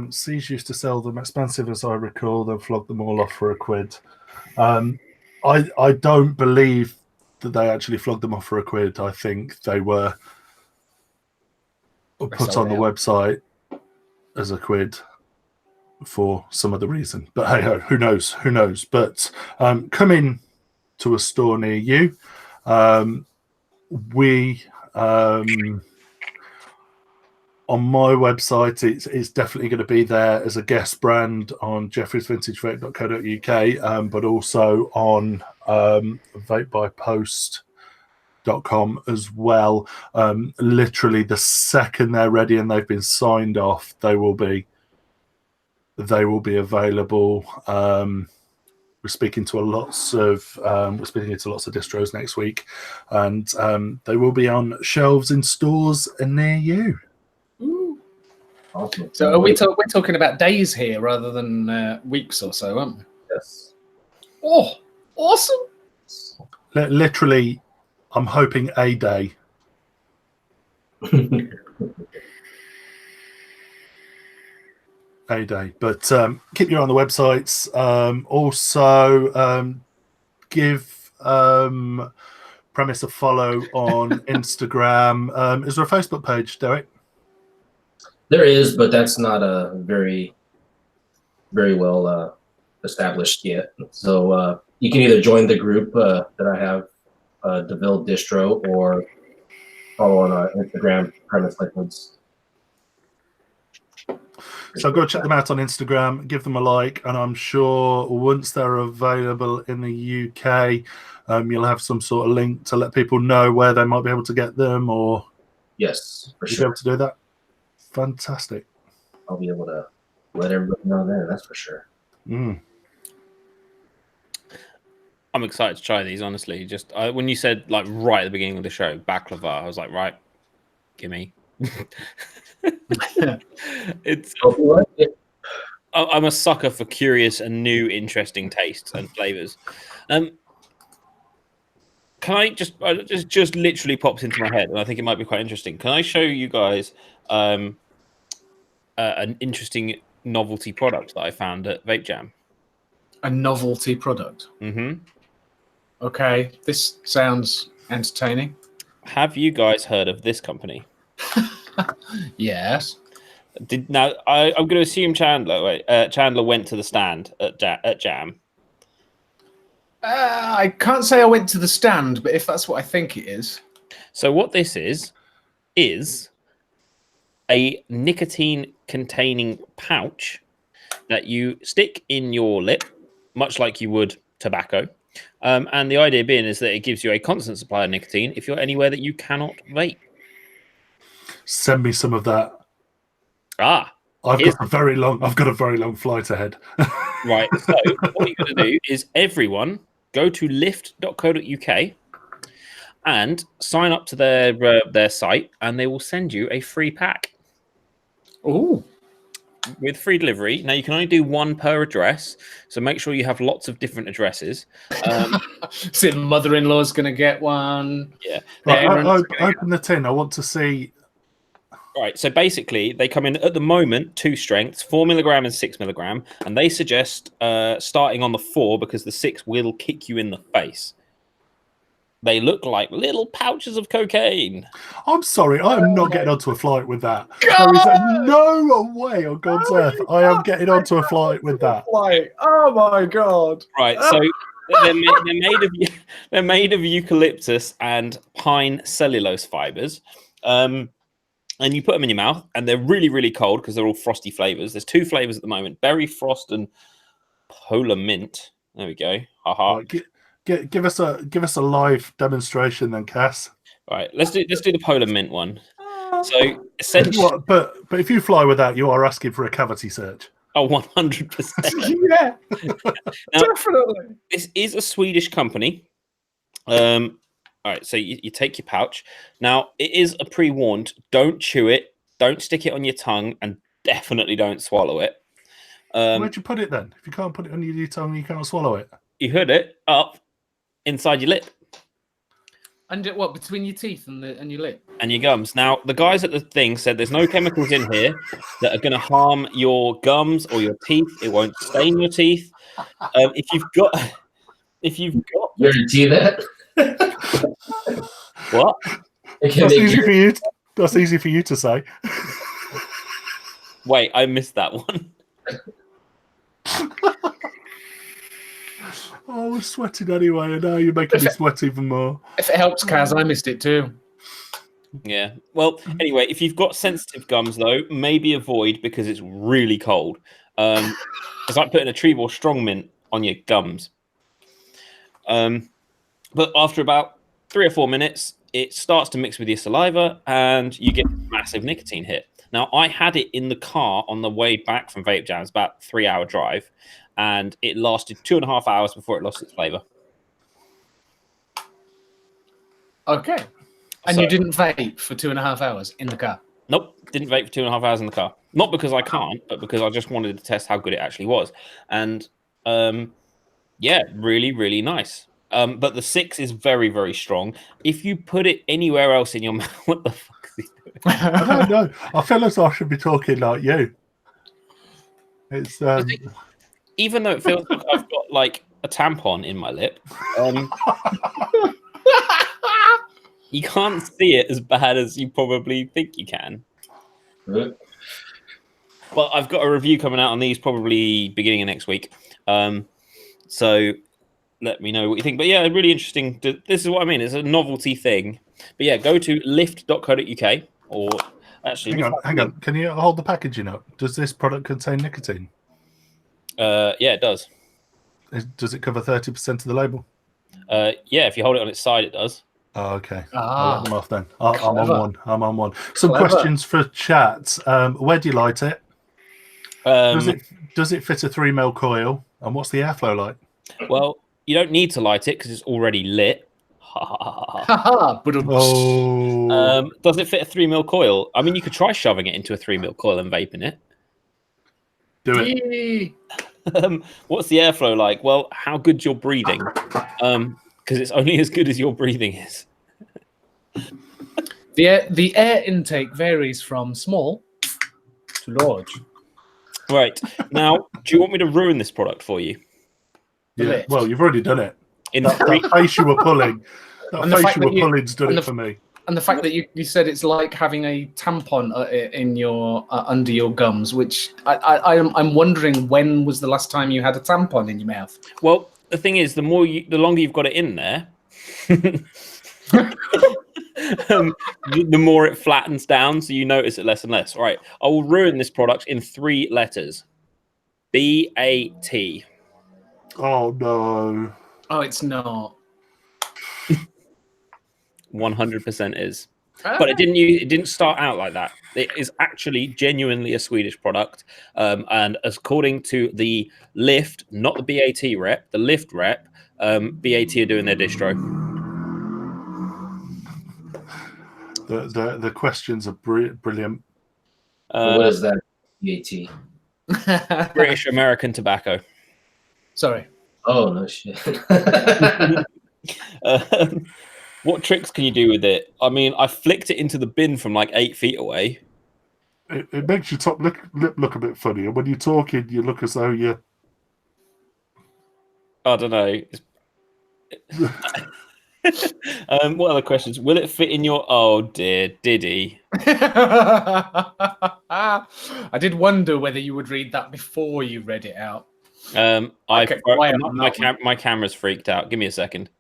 C's used to sell them expensive, as I recall. Then flogged them all off for £1. I don't believe that they actually flogged them off for £1. I think they were put on the website as £1 for some other reason. But hey ho, who knows? But coming to a store near you, we on my website, it's definitely going to be there as a guest brand on jeffriesvintagevape.co.uk, but also on vapebypost.com as well. Literally the second they're ready and they've been signed off, they will be available. We're speaking to lots of distros next week, and they will be on shelves in stores near you. Awesome. So we're talking about days here rather than weeks or so, aren't we? Yes. Oh, awesome! Literally, I'm hoping a day. a day. But keep your eye on the websites. Also, give Premise a follow on Instagram. Is there a Facebook page, Derek? There is, but that's not a very well established yet. So you can either join the group that I have, DeVille Distro, or follow on our Instagram, Premise Liquids. So go check them out on Instagram, give them a like, and I'm sure once they're available in the UK, you'll have some sort of link to let people know where they might be able to get them, or yes, for you'll be sure. able to do that. Fantastic. I'll be able to let everybody know there. That's for sure. Mm. I'm excited to try these. Honestly, just when you said like right at the beginning of the show, baklava, I was like, right, gimme. It's. Hope you like it. I'm a sucker for curious and new, interesting tastes and flavors. Can I just literally pops into my head, and I think it might be quite interesting. Can I show you guys an interesting novelty product that I found at Vape Jam? A novelty product. Mm-hmm. Okay, this sounds entertaining. Have you guys heard of this company? Yes. I'm going to assume Chandler went to the stand at Jam. I can't say I went to the stand, but if that's what I think it is. So what this is a nicotine-containing pouch that you stick in your lip, much like you would tobacco. And the idea being is that it gives you a constant supply of nicotine if you're anywhere that you cannot vape. Send me some of that. I've got a very long flight ahead. Right. So what you're going to do is everyone go to lift.co.uk and sign up to their site, and they will send you a free pack. Oh. With free delivery. Now you can only do one per address, so make sure you have lots of different addresses. So mother-in-law's going to get one. Yeah. Right, open the tin. I want to see. Right, so basically they come in at the moment 2 strengths, 4 milligram and 6 milligram, and they suggest starting on the 4 because the 6 will kick you in the face. They look like little pouches of cocaine. I'm sorry, I am not getting onto a flight with that. There is no way on God's earth I am getting onto a flight with that. Oh my God! Right, so they're made of eucalyptus and pine cellulose fibers. And you put them in your mouth, and they're really, really cold because they're all frosty flavors. There's 2 flavors at the moment: berry frost and polar mint. There we go. Haha. Right, give us a live demonstration then, Cass. All right, let's do the polar mint one. So essentially, but if you fly with that, you are asking for a cavity search. Oh, 100%. Yeah, now, definitely. This is a Swedish company. All right, so you take your pouch. Now, it is a pre-warned. Don't chew it. Don't stick it on your tongue, and definitely don't swallow it. Where'd you put it then? If you can't put it on your tongue, you can't swallow it. You hood it up inside your lip. And what, between your teeth and your lip? And your gums. Now, the guys at the thing said there's no chemicals in here that are going to harm your gums or your teeth. It won't stain your teeth. If you've got... You guarantee that? What? That's easy for you to say. Wait, I missed that one. I was sweating anyway, and now you're making me sweat even more. If it helps, Kaz, I missed it too. Yeah. Well, anyway, if you've got sensitive gums, though, maybe avoid because it's really cold. It's like putting a Trebor Strong Mint on your gums. But after about 3 or 4 minutes, it starts to mix with your saliva, and you get a massive nicotine hit. Now, I had it in the car on the way back from Vape Jam. It's about a 3-hour drive, and it lasted 2.5 hours before it lost its flavor. Okay. And you didn't vape for 2.5 hours in the car? Nope, didn't vape for 2.5 hours in the car. Not because I can't, but because I just wanted to test how good it actually was. And yeah, really, really nice. But the 6 is very, very strong. If you put it anywhere else in your mouth, what the fuck is he doing? I don't know. I feel as though I should be talking like you. It's Even though it feels like I've got like a tampon in my lip, you can't see it as bad as you probably think you can. Good. But I've got a review coming out on these probably beginning of next week. So let me know what you think. But yeah, really interesting. This is what I mean. It's a novelty thing. But yeah, go to lift.co.uk or actually hang on. Can you hold the packaging up? Does this product contain nicotine? Yeah, it does. Does it cover 30% of the label? Yeah, if you hold it on its side, it does. Oh, okay. I'll let them off then. I'm Clever. on one. Some Clever. questions for chat. Where do you light it? Does it fit a 3mm coil? And what's the airflow like? Well, you don't need to light it because it's already lit. Oh, Does it fit a 3mm coil? I mean, you could try shoving it into a 3mm coil and vaping it. do it. What's the airflow like? Well, how good's your breathing? Because it's only as good as your breathing is. The air intake varies from small to large. Right. Now, do you want me to ruin this product for you? Yeah. Well, you've already done it. In that face you were pulling. Pulling's done it for me. And the fact that you said it's like having a tampon in your under your gums, which I'm wondering when was the last time you had a tampon in your mouth? Well, the thing is, the longer you've got it in there, the more it flattens down, so you notice it less and less. All right, I will ruin this product in 3 letters. BAT. Oh no. Oh, it's not. 100% is. But it didn't start out like that. It is actually genuinely a Swedish product. And according to the Lift, not the BAT rep, the Lift rep, BAT are doing their distro. The questions are brilliant. What is that? BAT. British American Tobacco. Sorry. Oh no shit. What tricks can you do with it? I mean, I flicked it into the bin from like 8 feet away. It makes your top lip look a bit funny, and when you're talking, you look as though you're... I don't know. What other questions? Will it fit in your... Oh, dear. Did he? I did wonder whether you would read that before you read it out. My camera's freaked out. Give me a second.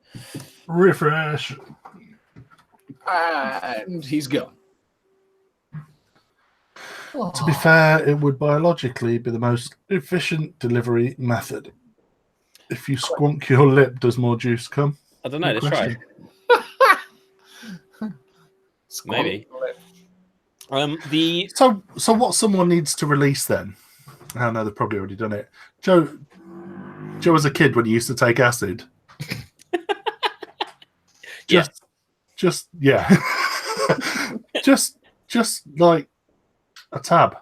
Refresh. And he's gone. To be fair, it would biologically be the most efficient delivery method. If you squonk your lip, does more juice come? I don't know. Let's try. Maybe. So what someone needs to release then? I know they've probably already done it. Joe, as a kid when he used to take acid. Just like a tab,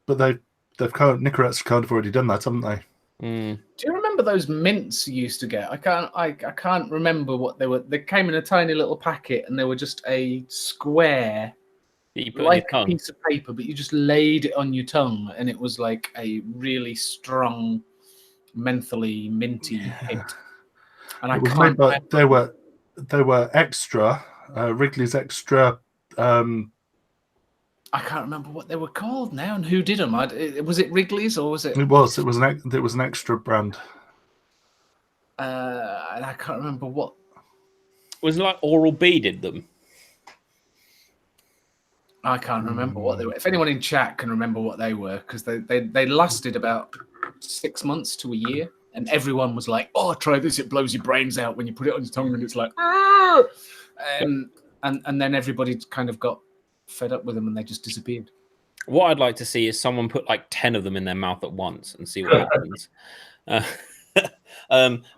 but they've Nicorette's kind of already done that, haven't they? Mm. Do you remember those mints you used to get? I can't remember what they were. They came in a tiny little packet, and they were just a square, like a piece of paper, but you just laid it on your tongue, and it was like a really strong, mentally minty hit. And I can't. But they were extra. Wrigley's extra. I can't remember what they were called now and who did them. Was it Wrigley's or was it? It was an extra brand. And I can't remember what. Was it like Oral B did them? I can't remember what they were. If anyone in chat can remember what they were, because they lasted about 6 months to a year, and everyone was like, "Oh, try this! It blows your brains out when you put it on your tongue, and it's like." And then everybody kind of got fed up with them, and they just disappeared. What I'd like to see is someone put like 10 of them in their mouth at once and see what happens.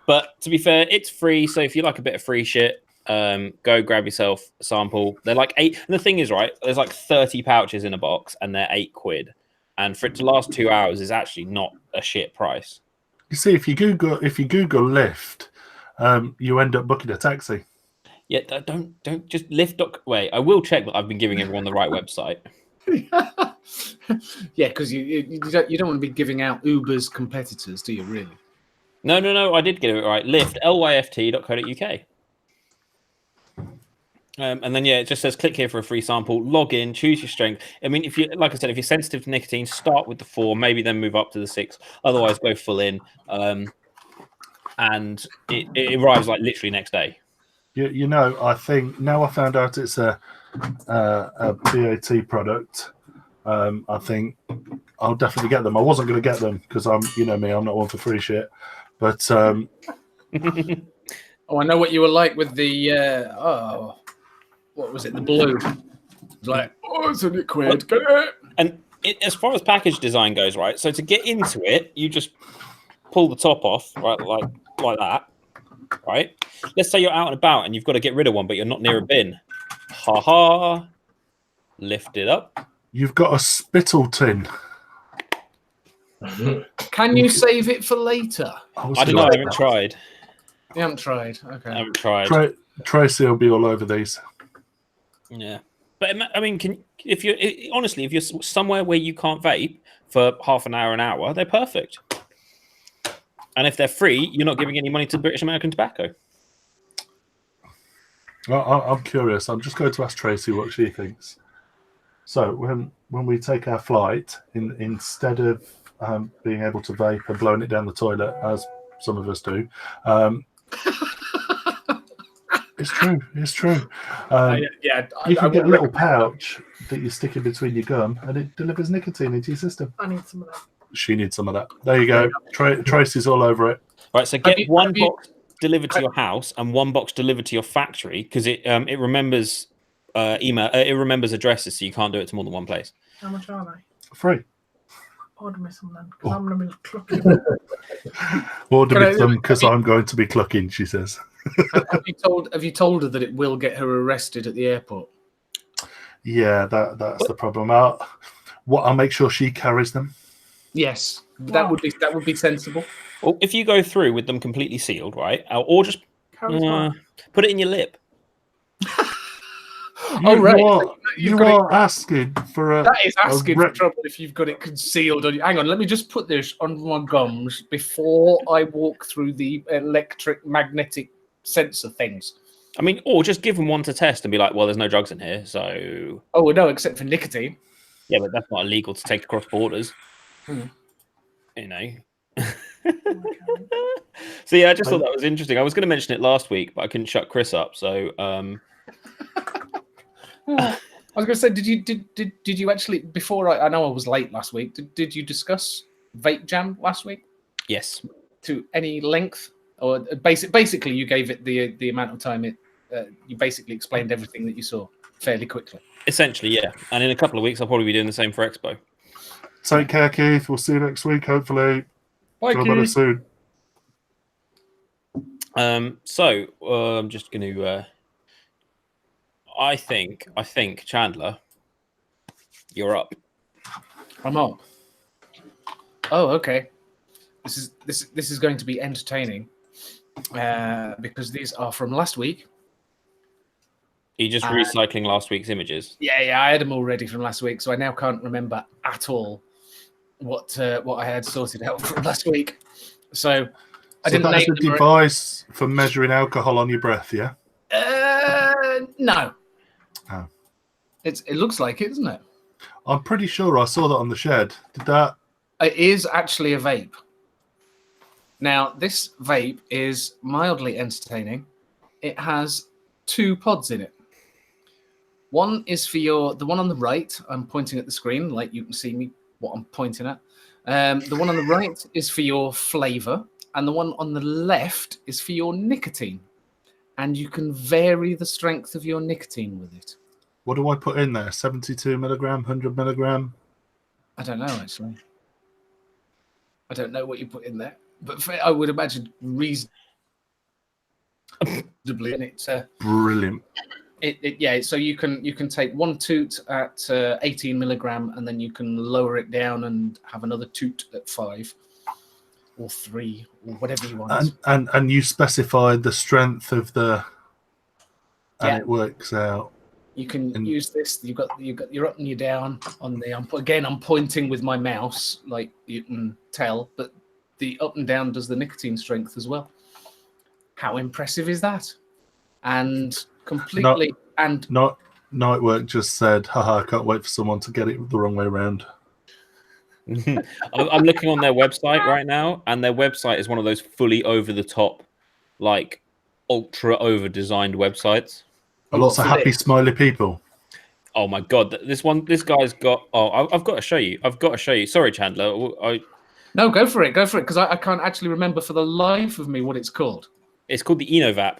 But to be fair, it's free, so if you like a bit of free shit, go grab yourself a sample. They're like 8, and the thing is, right, there's like 30 pouches in a box, and they're £8, and for it to last 2 hours is actually not a shit price. You see, if you Google Lyft, you end up booking a taxi. Yeah, don't just Lyft. Wait, I will check that I've been giving everyone the right website. Yeah, because you don't want to be giving out Uber's competitors, do you? Really? No. I did get it right. Lyft, lyft.co.uk. And then it just says click here for a free sample. Log in, choose your strength. I mean, if you, like I said, if you're sensitive to nicotine, start with the 4, maybe then move up to the 6. Otherwise, go full in. And it arrives like literally next day. You know, I think now I found out it's a BAT product. I think I'll definitely get them. I wasn't going to get them because I'm, you know me, I'm not one for free shit. But oh, I know what you were like with the what was it? The blue. It was like, oh, it's only £1. Get it. And as far as package design goes, right? So to get into it, you just pull the top off, right, like that, right? Let's say you're out and about and you've got to get rid of one, but you're not near a bin. Ha ha. Lift it up. You've got a spittle tin. Can you save it for later? I don't know. I haven't tried. You haven't tried. Okay. I haven't tried. Tracy will be all over these. Yeah, but I mean, if you're somewhere where you can't vape for half an hour, they're perfect. And if they're free, you're not giving any money to British American Tobacco. Well, I'm curious. I'm just going to ask Tracy what she thinks. So when we take our flight, instead of being able to vape and blowing it down the toilet, as some of us do, it's true. It's true. You can get a little pouch that you stick in between your gum, and it delivers nicotine into your system. I need some of that. She needs some of that. There you go. Tracy's all over it. Right. So get one box delivered to your house and one box delivered to your factory because it remembers email. It remembers addresses, so you can't do it to more than one place. How much are they? Free. Order me some then, because I'm going to be clucking. Order me some because I'm going to be clucking, she says. Have you told her that it will get her arrested at the airport? Yeah, that's the problem. I'll make sure she carries them. Yes, that would be sensible. Well, if you go through with them completely sealed, right, or just put it in your lip. You are asking for a. That is asking for trouble if you've got it concealed on you. Hang on, let me just put this on my gums before I walk through the electric-magnetic sensor things. I mean, or just give them one to test and be like, well, there's no drugs in here, so. Oh, well, no, except for nicotine. Yeah, but that's not illegal to take across borders. You know. So yeah, I just thought that was interesting. I was going to mention it last week, but I couldn't shut Chris up. So I was going to say, did you actually before I know I was late last week? Did you discuss Vape Jam last week? Yes. To any length, or basically you gave it the amount of time you basically explained everything that you saw fairly quickly. Essentially, yeah. And in a couple of weeks, I'll probably be doing the same for Expo. Take care, Keith. We'll see you next week, hopefully. Bye, Keith. Soon. So I'm just going to. I think Chandler, you're up. I'm up. Oh, okay. This is going to be entertaining because these are from last week. Are you just recycling last week's images? Yeah, I had them all ready from last week, so I now can't remember at all what I had sorted out from last week. So I didn't that's a device for measuring alcohol on your breath, yeah? No. Oh. It looks like it, doesn't it? I'm pretty sure I saw that on the shed. Did that? It is actually a vape. Now, this vape is mildly entertaining. It has 2 pods in it. One is for the one on the right. I'm pointing at the screen, like you can see me what I'm pointing at. The one on the right is for your flavor, and the one on the left is for your nicotine. And you can vary the strength of your nicotine with it. What do I put in there? 72 milligram, 100 milligram? I don't know, actually. I don't know what you put in there, but I would imagine reasonably. And it's brilliant. So you can take one toot at 18 milligram, and then you can lower it down and have another toot at 5 or 3 or whatever you want. And you specify the strength of the, and it works out. You can And- use this. You've got your up and your down on the. I'm pointing with my mouse, like you can tell, but the up and down does the nicotine strength as well. How impressive is that? And completely Not Nightwork just said, haha, I can't wait for someone to get it the wrong way around. I'm looking on their website right now, and their website is one of those fully over the top, like ultra over designed websites. Lots of happy, smiley people. Oh my god, this guy's got. Oh, I've got to show you. I've got to show you. Sorry, Chandler. No, go for it, because I can't actually remember for the life of me what it's called. It's called the Vape.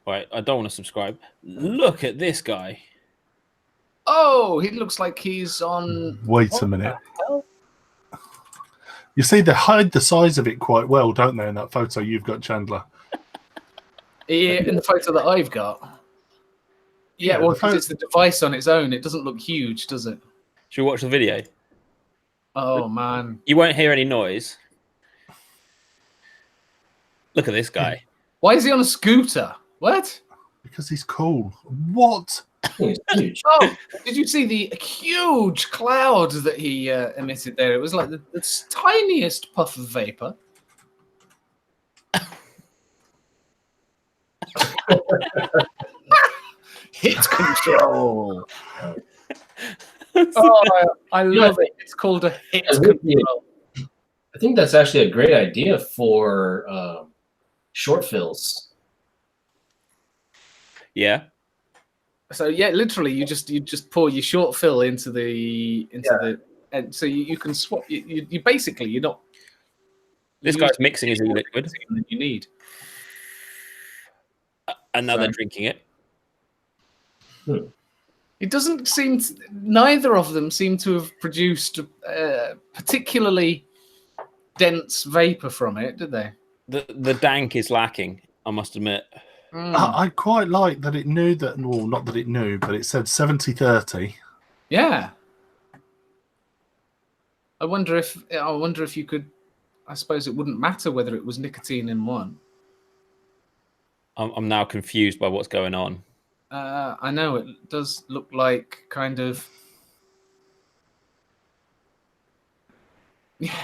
Right, I don't want to subscribe. Look at this guy. Oh, he looks like he's on. Wait a minute. You see, they hide the size of it quite well, don't they, in that photo you've got, Chandler? Yeah, in the photo that I've got. Yeah, well, because it's the device on its own. It doesn't look huge, does it? Should we watch the video? Oh, man. You won't hear any noise. Look at this guy. Why is he on a scooter? What? Because he's cool. What? It's huge. Oh, did you see the huge cloud that he emitted there? It was like the tiniest puff of vapor. Hit control. Oh, I love it. It's called a hit control. I think that's actually a great idea for short fills. Yeah. So yeah, literally, you just pour your short fill into the and so you can swap. You basically you're not. This guy's mixing his e-liquid that you need, and now they're drinking it. It doesn't seem. Neither of them seem to have produced particularly dense vapor from it, did they? The dank is lacking, I must admit. I quite like that it knew that. Well, not that it knew, but it said 70-30. Yeah. I wonder if you could. I suppose it wouldn't matter whether it was nicotine in one. I'm now confused by what's going on. I know it does look like kind of. Yeah.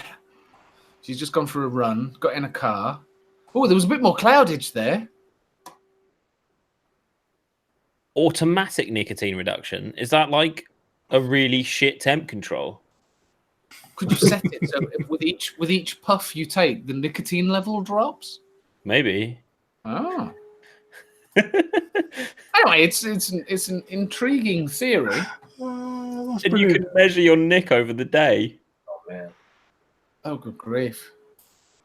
She's just gone for a run, got in a car. Oh, there was a bit more cloudage there. Automatic nicotine reduction, is that like a really shit temp control? Could you set it so with each puff you take, the nicotine level drops? Maybe. Oh. Anyway, it's an intriguing theory. And you can measure your nick over the day. Oh man. Oh, good grief!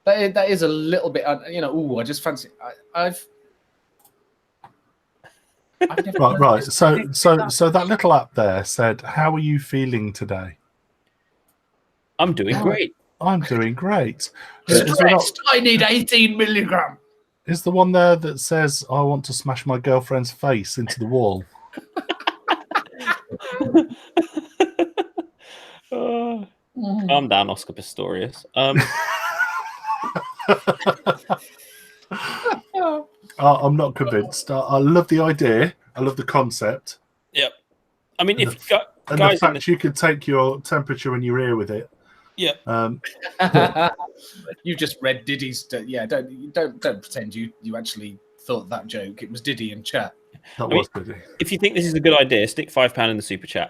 That is a little bit. I just fancy. I've never Right. So that little app there said, "How are you feeling today?" I'm doing great. I'm doing great. Stressed. I need 18 milligram. Is the one there that says, "I want to smash my girlfriend's face into the wall"? Calm down, Oscar Pistorius. I'm not convinced. I love the idea. I love the concept. Yep. I mean, if you got And guys the fact you could take your temperature in your ear with it. yeah. You just read Diddy's. Yeah, don't pretend you actually thought that joke. It was Diddy in chat. That was pretty. If you think this is a good idea, stick £5 in the super chat.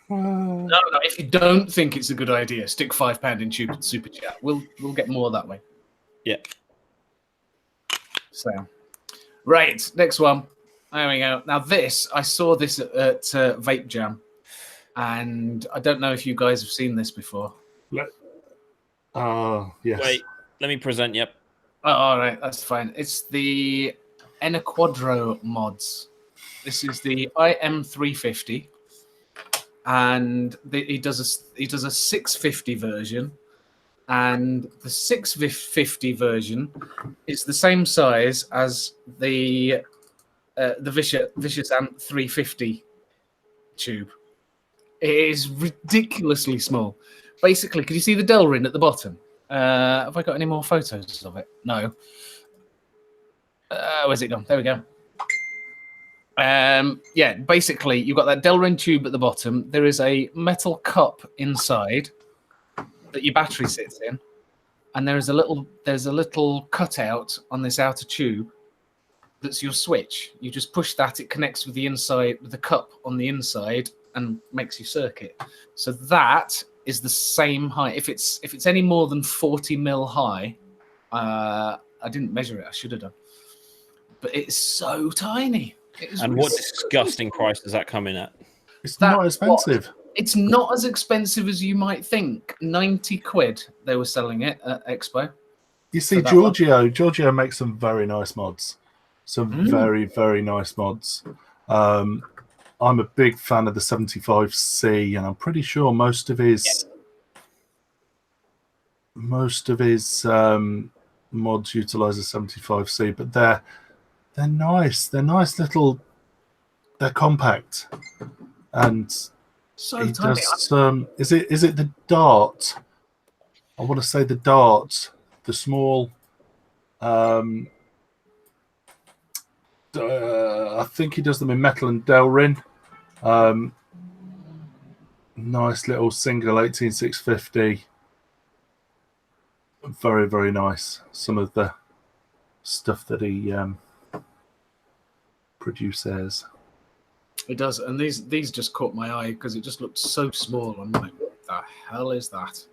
No. If you don't think it's a good idea, stick £5 in super chat. We'll get more that way. Yeah. So, right, next one. There we go. Now I saw this at Vape Jam, and I don't know if you guys have seen this before. Yes. Wait, let me present. Yep. Oh, all right, that's fine. It's the Enequadro mods. This is the IM350, and he does a 650 version, and the 650 version is the same size as the Vicious Ant 350 tube. It is ridiculously small. Basically, can you see the Delrin at the bottom? Have I got any more photos of it? No. Where's it gone? There we go. Yeah, basically, you've got that Delrin tube at the bottom. There is a metal cup inside that your battery sits in, and there's a little cutout on this outer tube. That's your switch. You just push that; it connects with the inside, with the cup on the inside, and makes your circuit. So that is the same height. If it's any more than 40 mil high, I didn't measure it. I should have done. But it's so tiny. And what disgusting price does that come in at? It's not expensive. It's not as expensive as you might think. 90 quid they were selling it at Expo. You see, Giorgio makes some very nice mods. Some very, very nice mods. I'm a big fan of the 75C, and I'm pretty sure most of his mods utilize the 75C, but they're nice. They're nice little. They're compact, and so he tiny. does. Is it the Dart? I want to say the Dart, the small. I think he does them in metal and Delrin. Nice little single 18650. Very, very nice. Some of the stuff that he produces. It does, and these just caught my eye because it just looked so small. I'm like, what the hell is that?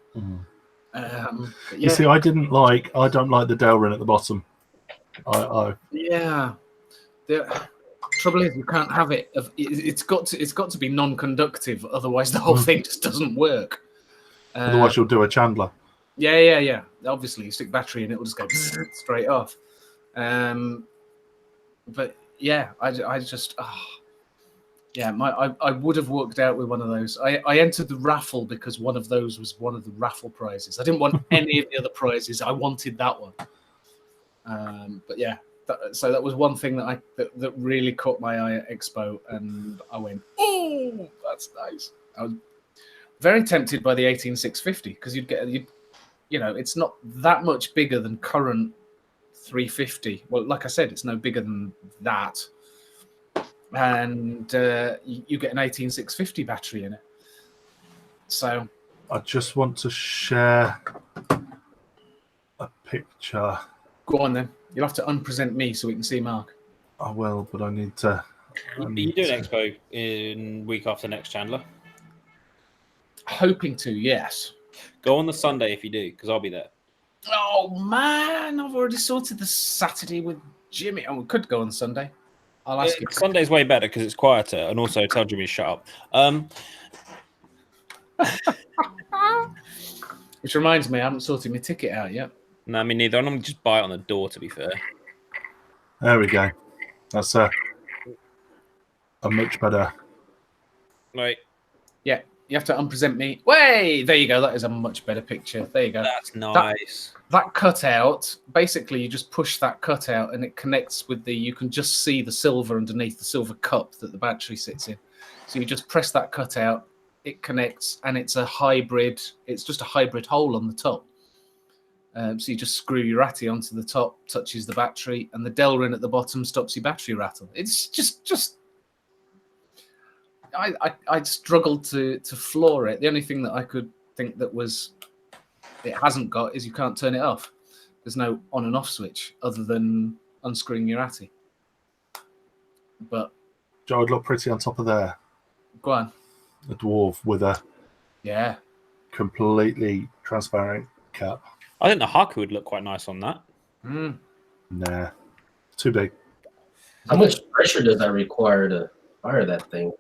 You see, I don't like the Delrin at the bottom. Yeah. The trouble is, you can't have it. It's got to be non-conductive, otherwise the whole thing just doesn't work. Otherwise, you'll do a Chandler. Yeah. Obviously, you stick battery in, it will just go straight off. But yeah, I would have walked out with one of those. I entered the raffle because one of those was one of the raffle prizes. I didn't want any of the other prizes. I wanted that one. But yeah. So that was one thing that really caught my eye at Expo, and I went, "Oh, that's nice." I was very tempted by the 18650 because it's not that much bigger than current 350. Well, like I said, it's no bigger than that, and you get an 18650 battery in it. So I just want to share a picture. Go on then. You'll have to unpresent me so we can see Mark. I will, but I need to. Are you doing Expo in week after next, Chandler? Hoping to, yes. Go on the Sunday if you do, because I'll be there. Oh man, I've already sorted the Saturday with Jimmy. Oh, we could go on Sunday. I'll ask you. Sunday's way better because it's quieter, and also tell Jimmy to shut up. Which reminds me, I haven't sorted my ticket out yet. No, me neither. I'm just buy it on the door, to be fair. There we go. That's a much better. Right. Yeah, you have to unpresent me. Way! There you go. That is a much better picture. There you go. That's nice. That cutout, basically, you just push that cutout and it connects with you can just see the silver underneath, the silver cup that the battery sits in. So you just press that cutout, it connects, and it's a hybrid. It's just a hybrid hole on the top. So you just screw your ratty onto the top, touches the battery, and the Delrin at the bottom stops your battery rattle. It's just. I struggled to floor it. The only thing that I could think that it hasn't got is you can't turn it off. There's no on and off switch other than unscrewing your ratty. But Joe would look pretty on top of there. Go on. A dwarf with a completely transparent cap. I think the Haku would look quite nice on that. Nah, too big. How much pressure does that require to fire that thing?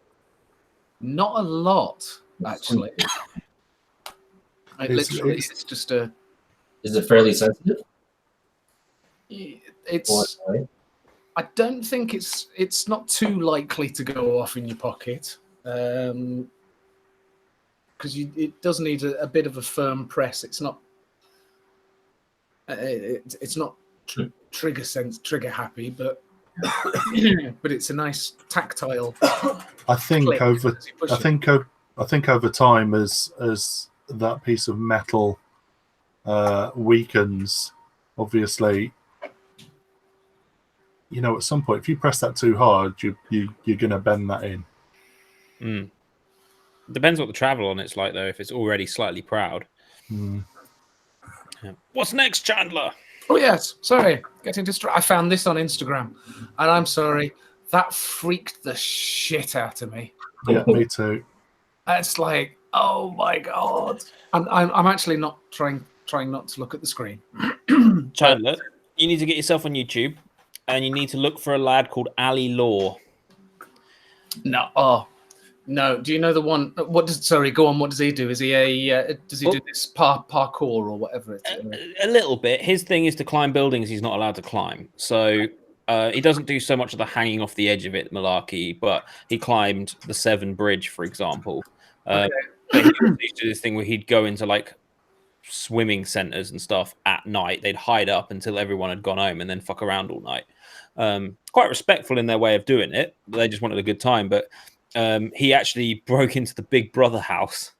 Not a lot, actually. It's just a. Is it fairly sensitive? It's. I don't think it's not too likely to go off in your pocket, because it does need a bit of a firm press. It's not. It's not trigger happy, but but it's a nice tactile. I think over time, as that piece of metal weakens, obviously you know, at some point, if you press that too hard, you're going to bend that in. Mm. Depends what the travel on it's like, though. If it's already slightly proud. Mm. Yeah. What's next, Chandler? Oh yes, sorry, getting distracted. I found this on Instagram, and I'm sorry, that freaked the shit out of me. Yeah, me too. It's like, oh my god. I'm actually not trying not to look at the screen. Chandler, you need to get yourself on YouTube, and you need to look for a lad called Ali Law. No, no. Do you know the one? What does? Sorry, go on. What does he do? Is he a? Does he do this parkour or whatever? A little bit. His thing is to climb buildings he's not allowed to climb. So he doesn't do so much of the hanging off the edge of it malarkey, but he climbed the Severn Bridge, for example. Okay. But he also used to do this thing where he'd go into like swimming centers and stuff at night. They'd hide up until everyone had gone home and then fuck around all night. Quite respectful in their way of doing it. They just wanted a good time, but he actually broke into the Big Brother house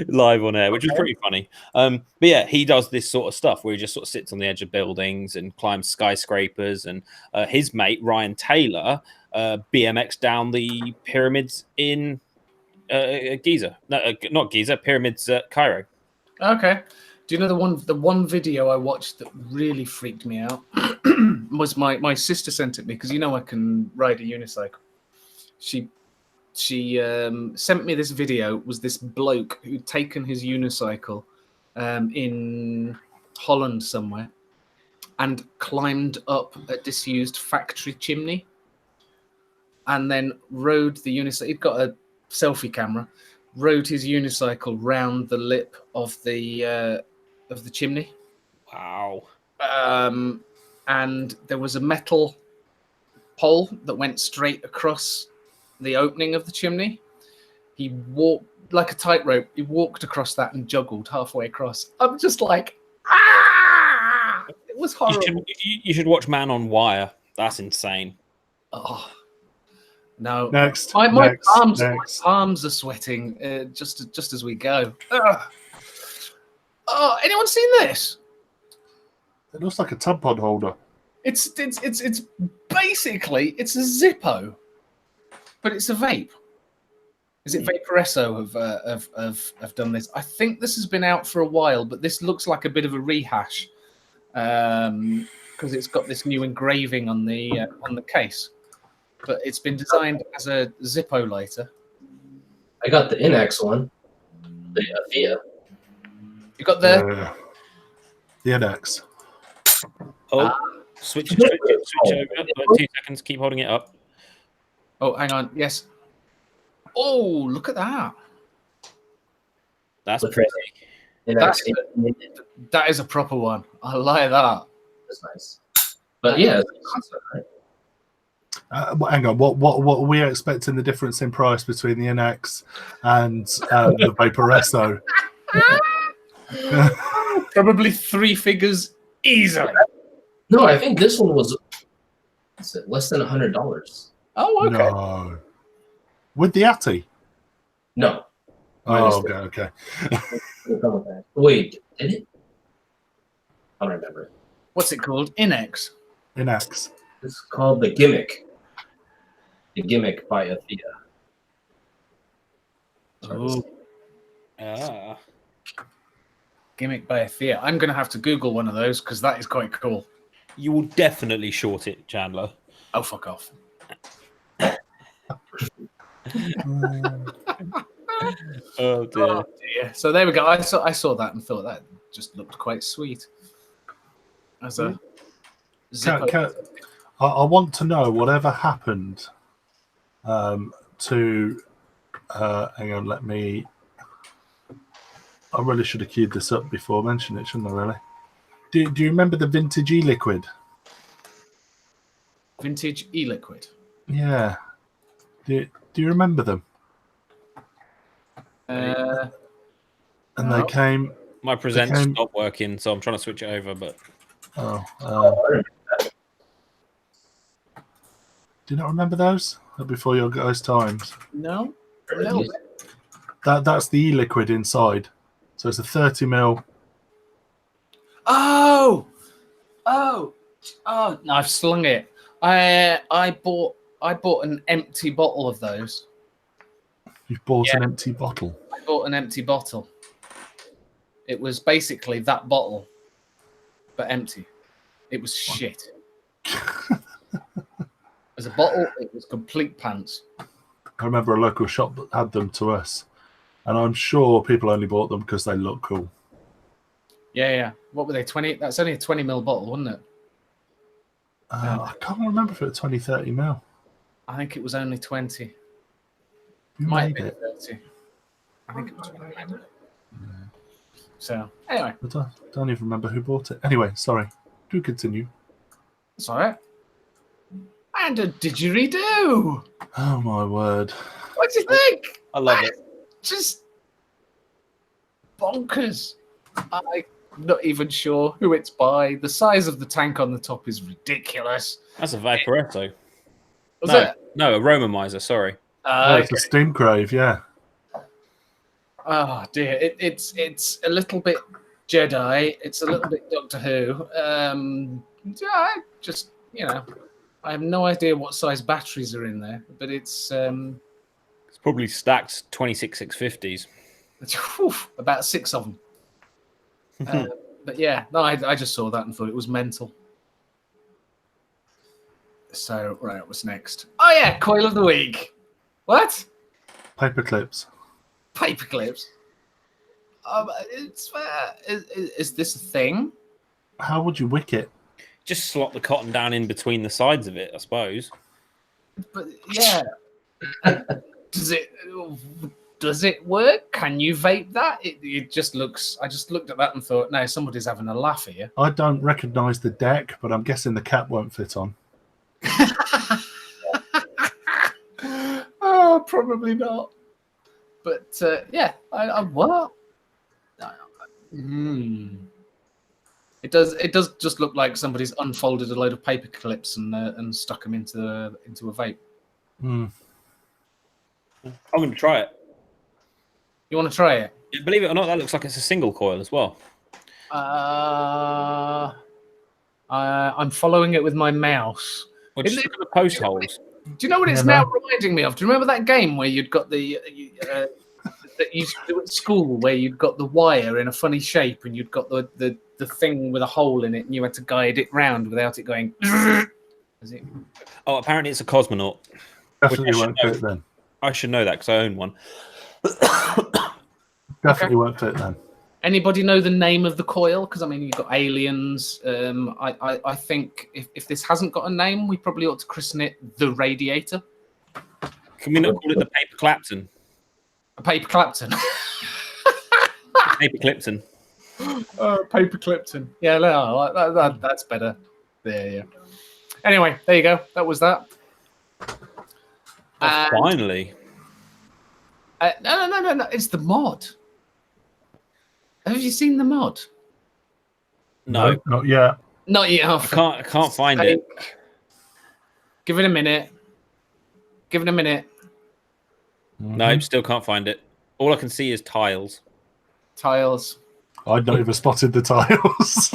live on air, which was pretty funny. But yeah, he does this sort of stuff where he just sort of sits on the edge of buildings and climbs skyscrapers. And his mate Ryan Taylor BMX down the pyramids in Giza. No, not Giza. Pyramids at Cairo. Okay. Do you know the one video I watched that really freaked me out was my sister sent it me because you know I can ride a unicycle. She sent me this video. It was this bloke who'd taken his unicycle in Holland somewhere and climbed up a disused factory chimney and then rode the unicycle. He'd got a selfie camera, rode his unicycle round the lip of the chimney. Wow. And there was a metal pole that went straight across the opening of the chimney. He walked like a tightrope. He walked across that and juggled halfway across. I'm just like, ah! It was horrible. You should watch Man on Wire. That's insane. Oh no! Next. My palms are sweating just as we go. Ugh. Oh, anyone seen this? It looks like a tampon holder. It's basically it's a Zippo, but it's a vape. Is it Vaporesso have done this? I think this has been out for a while, but this looks like a bit of a rehash because it's got this new engraving on the case. But it's been designed as a Zippo lighter. I got the NX one, the Athea. You got the NX. Oh, switch over. 2 seconds. Keep holding it up. Oh, hang on. Yes. Oh, look at that. That's pretty. That is a proper one. I like that. That's nice. But yeah, it's a concept, right? Hang on, what are we expecting the difference in price between the NX and the Vaporesso? Probably 3 figures easily. No, I think this one was less than $100. Oh, okay. No. With the Atty? No. Oh, okay. Wait, did it? I don't remember. What's it called? NX. NX. It's called the Gimmick. The Gimmick by Athea. Oh. Ah. Gimmick by Athea. I'm going to have to Google one of those because that is quite cool. You will definitely short it, Chandler. Oh, fuck off. Oh dear. Oh, dear. So there we go. I saw that and thought that just looked quite sweet. As a Zippo. I want to know whatever happened to. Hang on, let me. I really should have queued this up before mentioning it, shouldn't I? Really? Do you remember the vintage e-liquid? Vintage e-liquid. Yeah. Do you remember them? And they came. My presenter stopped working, so I'm trying to switch it over. But do you not remember those before your guys' times? No. That's the e-liquid inside. So it's a 30 ml. Oh, Oh no, I've slung it. I bought an empty bottle of those. You bought an empty bottle. I bought an empty bottle. It was basically that bottle, but empty. It was shit. As a bottle, it was complete pants. I remember a local shop that had them to us, and I'm sure people only bought them because they look cool. Yeah. What were they? 20? That's only a 20ml bottle, wasn't it? I can't remember if it was 20, 30 mil. I think it was only 20. Who Might made have it? been 30. I think it was 20. So, anyway. I don't even remember who bought it. Anyway, sorry. Do continue. It's all right. And a didgeridoo. Oh, my word. What do you think? I love it. Just bonkers. I'm not even sure who it's by. The size of the tank on the top is ridiculous. That's a Vaporetto. Was No, it? no, Aromomizer. Sorry. Oh, it's a steam crave, yeah. Oh dear, it's a little bit Jedi. It's a little bit Doctor Who. Yeah, just I have no idea what size batteries are in there, but it's It's probably stacked 26 650s. about 6 of them. But yeah, no, I just saw that and thought it was mental. So right, what's next? Oh yeah, coil of the week. What? Paper clips. Paper clips. Is this a thing? How would you wick it? Just slot the cotton down in between the sides of it, I suppose. But yeah, does it work? Can you vape that? It just looks. I just looked at that and thought, no, somebody's having a laugh here. I don't recognise the deck, but I'm guessing the cap won't fit on. Oh, probably not. But yeah, I what? It does just look like somebody's unfolded a load of paper clips and stuck them into a vape. Hmm. I'm going to try it. You want to try it? Yeah, believe it or not, that looks like it's a single coil as well. I'm following it with my mouse. Well, just look at the post holes. Do you know what it's now reminding me of? Do you remember that game where you'd got the that you used to do at school, where you'd got the wire in a funny shape and you'd got the thing with a hole in it and you had to guide it round without it going? Oh, apparently it's a cosmonaut. Definitely won't fit then. I should know that because I own one. Definitely won't fit then. Anybody know the name of the coil? Because I mean, you've got aliens. I think if this hasn't got a name, we probably ought to christen it the Radiator. Can we not call it the Paper Clapton? A Paper Clapton. Paper Clipton. Paper Clipton. Yeah, no, that's better. Yeah. Anyway, there you go. That was that. Finally. No. It's the mod. Have you seen the mod? No. Not yet. Not yet. I can't find it. Give it a minute. No, still can't find it. All I can see is tiles. Tiles. I'd not even spotted the tiles.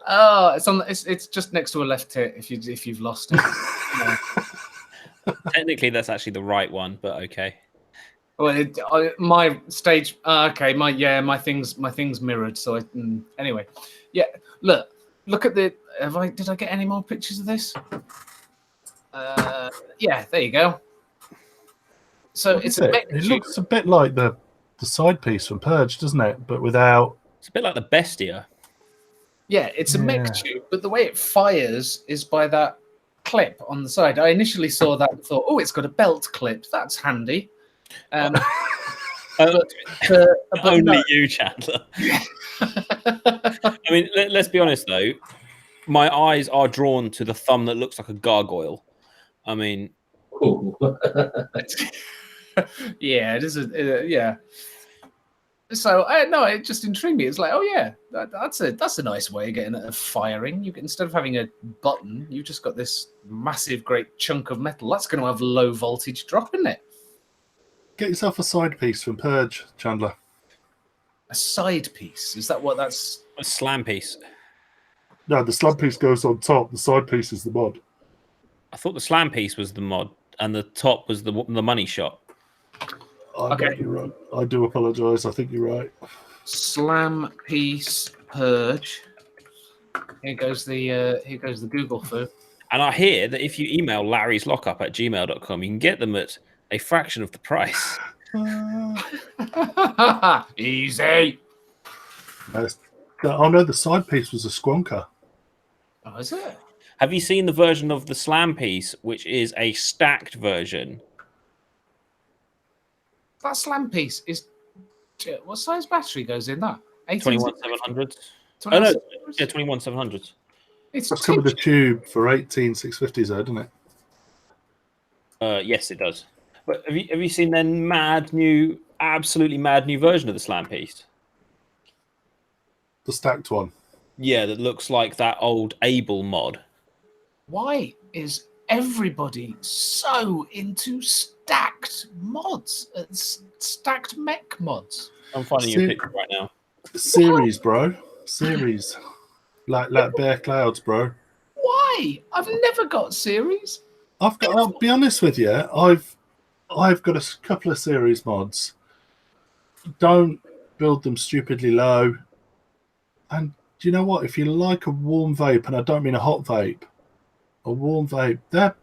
Oh, it's just next to a left tit if you've lost it. Yeah. Technically, that's actually the right one, but okay. Well, my stage. Okay, my thing's mirrored. So anyway, yeah. Look at the. Did I get any more pictures of this? Yeah, there you go. So It looks a bit like the side piece from Purge, doesn't it? But without. It's a bit like the Bestia. Yeah, it's a mech tube, but the way it fires is by that clip on the side. I initially saw that and thought, oh, it's got a belt clip. That's handy. But Only no. you, Chandler. I mean, let's be honest though. My eyes are drawn to the thumb that looks like a gargoyle. I mean, yeah, it is. Yeah. So no, it just intrigued me. It's like, oh yeah, that's a nice way of getting it firing. Instead of having a button, you've just got this massive, great chunk of metal. That's going to have low voltage drop, isn't it? Get yourself a side piece from Purge, Chandler. a side piece. Is that what that's? A slam piece. No, the slab piece goes on top. The side piece is the mod. I thought the slam piece was the mod, and the top was the money shot. I bet you're right. I do apologise. I think you're right. Slam piece purge. Here goes the Google foo. And I hear that if you email larryslockup@gmail.com, you can get them at a fraction of the price. Easy. Oh no, the side piece was a squonker. Oh, is it? Have you seen the version of the slam piece, which is a stacked version? That slam piece is. What size battery goes in that? 21700. Oh no, yeah, 21700. It's That's come with the tube for 18650s, doesn't it? Yes, it does. But have you seen their absolutely mad new version of the slam piece? The stacked one. Yeah, that looks like that old Able mod. Why is everybody so into stacked mods? Stacked mech mods. I'm finding you a picture right now. Series, bro. Series. Like Bear Clouds, bro. Why? I've never got series. I'll be honest with you, I've got a couple of series mods. Don't build them stupidly low. And do you know what? If you like a warm vape, and I don't mean a hot vape, a warm vape, they're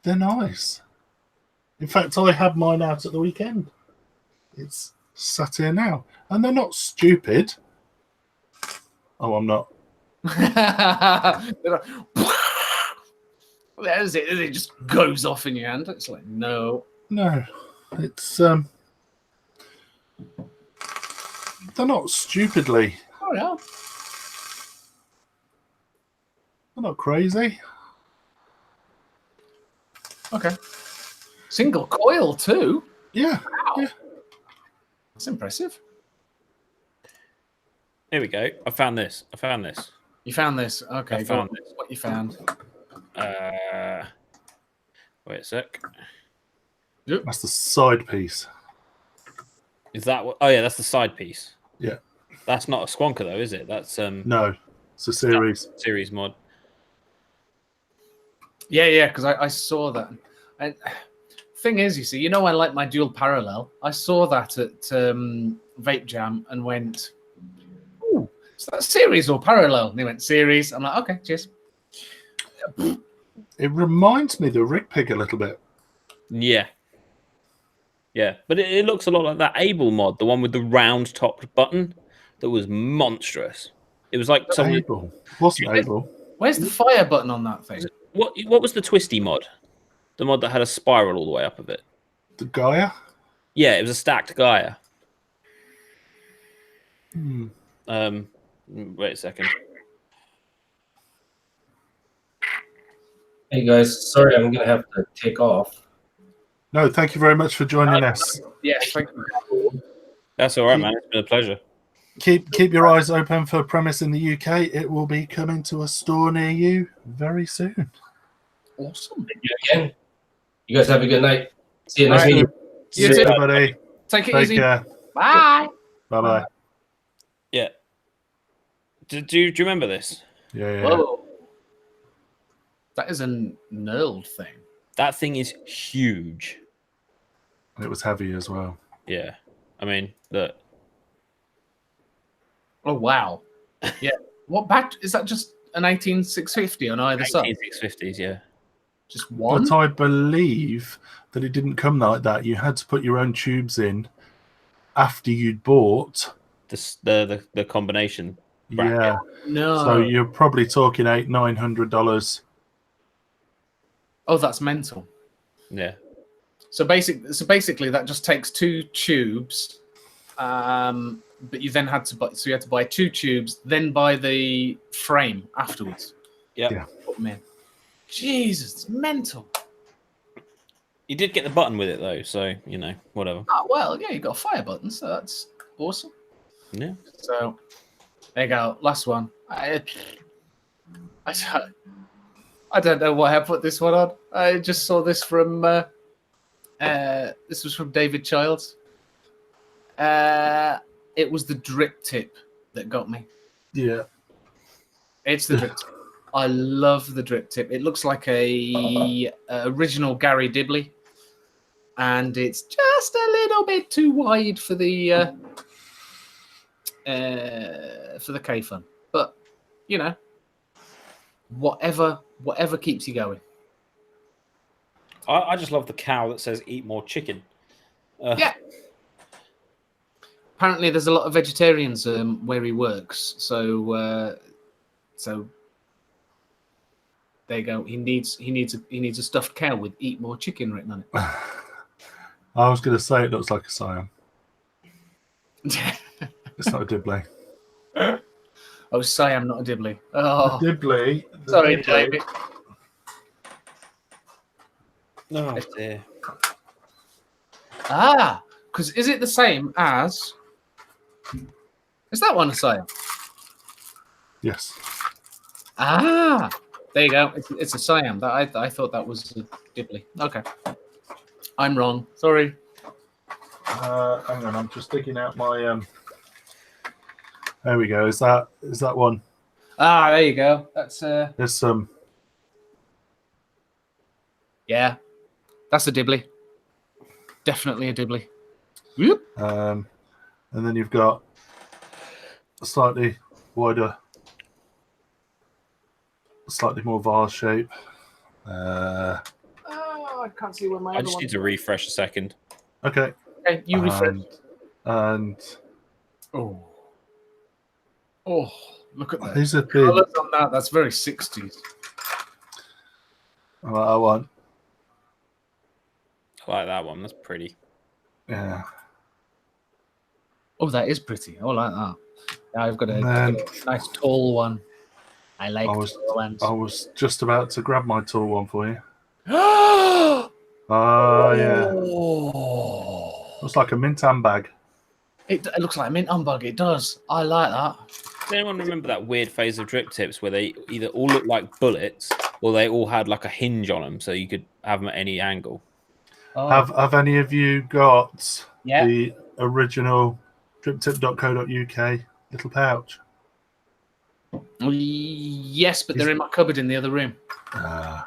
nice. In fact, I had mine out at the weekend. It's sat here now. And they're not stupid. Oh, I'm not. There's it. It just goes off in your hand. It's like, no. No. It's they're not stupidly. Oh, no. They're not crazy. Okay. Single coil, too. Yeah. Wow. Yeah. That's impressive. Here we go. I found this. You found this. Okay. I found this. What you found? Wait a sec. That's the side piece. Is that what? Oh yeah, that's the side piece. Yeah. That's not a squonker though, is it? That's No. It's a series. series mod. Yeah, because I saw that. And thing is, you see, I like my dual parallel. I saw that at Vape Jam and went, "Ooh, is that series or parallel?" And they went series. I'm like, okay, cheers. It reminds me of the Rig Pig a little bit. Yeah. Yeah, but it looks a lot like that Able mod, the one with the round topped button that was monstrous. It was like someone. Able. Wasn't Able. Where's the fire button on that thing? What was the twisty mod? The mod that had a spiral all the way up of it. The Gaia? Yeah, it was a stacked Gaia. Wait a second. Hey guys, sorry, I'm gonna have to take off. No, thank you very much for joining us. Yes, thank you. That's all right, man. It's been a pleasure. Keep your eyes open for Premise in the UK. It will be coming to a store near you very soon. Awesome. Thank you again. You guys have a good night. See you next All right. meeting. You See too. everybody. Take it Take easy. care. Bye. Bye-bye. Yeah. Do you remember this? Yeah. Whoa. That is a knurled thing. That thing is huge. It was heavy as well. Yeah. I mean, look. Oh, wow. Yeah. What bat is that? Just an 18650 on either side? 18650s, yeah. Just one? But I believe that it didn't come like that. You had to put your own tubes in after you'd bought. The combination. bracket. Yeah. No. So you're probably talking $800-900. Oh, that's mental. Yeah. So basically, that just takes two tubes, but you then had to buy. So you had to buy two tubes, then buy the frame afterwards. Yep. Yeah. Put them in. Jesus, it's mental. You did get the button with it though, so whatever. Oh, well, yeah, you got a fire button, so that's awesome. Yeah. So there you go. Last one. I don't know why I put this one on. I just saw this from. This was from David Childs. it was the drip tip that got me. Yeah. It's the drip tip. I love the drip tip. It looks like a original Gary Dibley, and it's just a little bit too wide for the K-Fun. But you know, whatever keeps you going. I just love the cow that says "Eat more chicken." Yeah. Apparently, there's a lot of vegetarians where he works, so there you go. He needs a stuffed cow with "Eat more chicken" written on I was going to say it looks like a Siam. it. It's not a Dibley. Oh, Siam, not a Dibley. Oh, Dibley. sorry, David. Oh dear. Ah, because is it the same as? Is that one a Siam? Yes. Ah, there you go. It's a Siam. I thought that was a Dibley. Okay, I'm wrong. Sorry. Hang on, I'm just digging out my. There we go. Is that one? Ah, there you go. That's There's some. Yeah, that's a Dibley. Definitely a Dibley. Whoop. And then you've got a slightly wider, slightly more vase shape. Oh, I can't see where my I other just one. need to refresh a second. Okay. Okay, you refresh. And Oh, look at that. these have been. Colours on that. That's very 60s. Well, I want. I like that one. That's pretty. Yeah. Oh, that is pretty. I like that. Yeah, I've got a Man. nice tall one. I like I was- tall ones. I was just about to grab my tall one for you. Oh, Oh yeah. Looks like a mint handbag. it looks like a mint humbug. It does. I like that. Does anyone remember that weird phase of drip tips where they either all looked like bullets or they all had like a hinge on them so you could have them at any angle? Oh, Have any of you got yeah. the original driptip.co.uk little pouch? Yes, but they're in my cupboard in the other room. I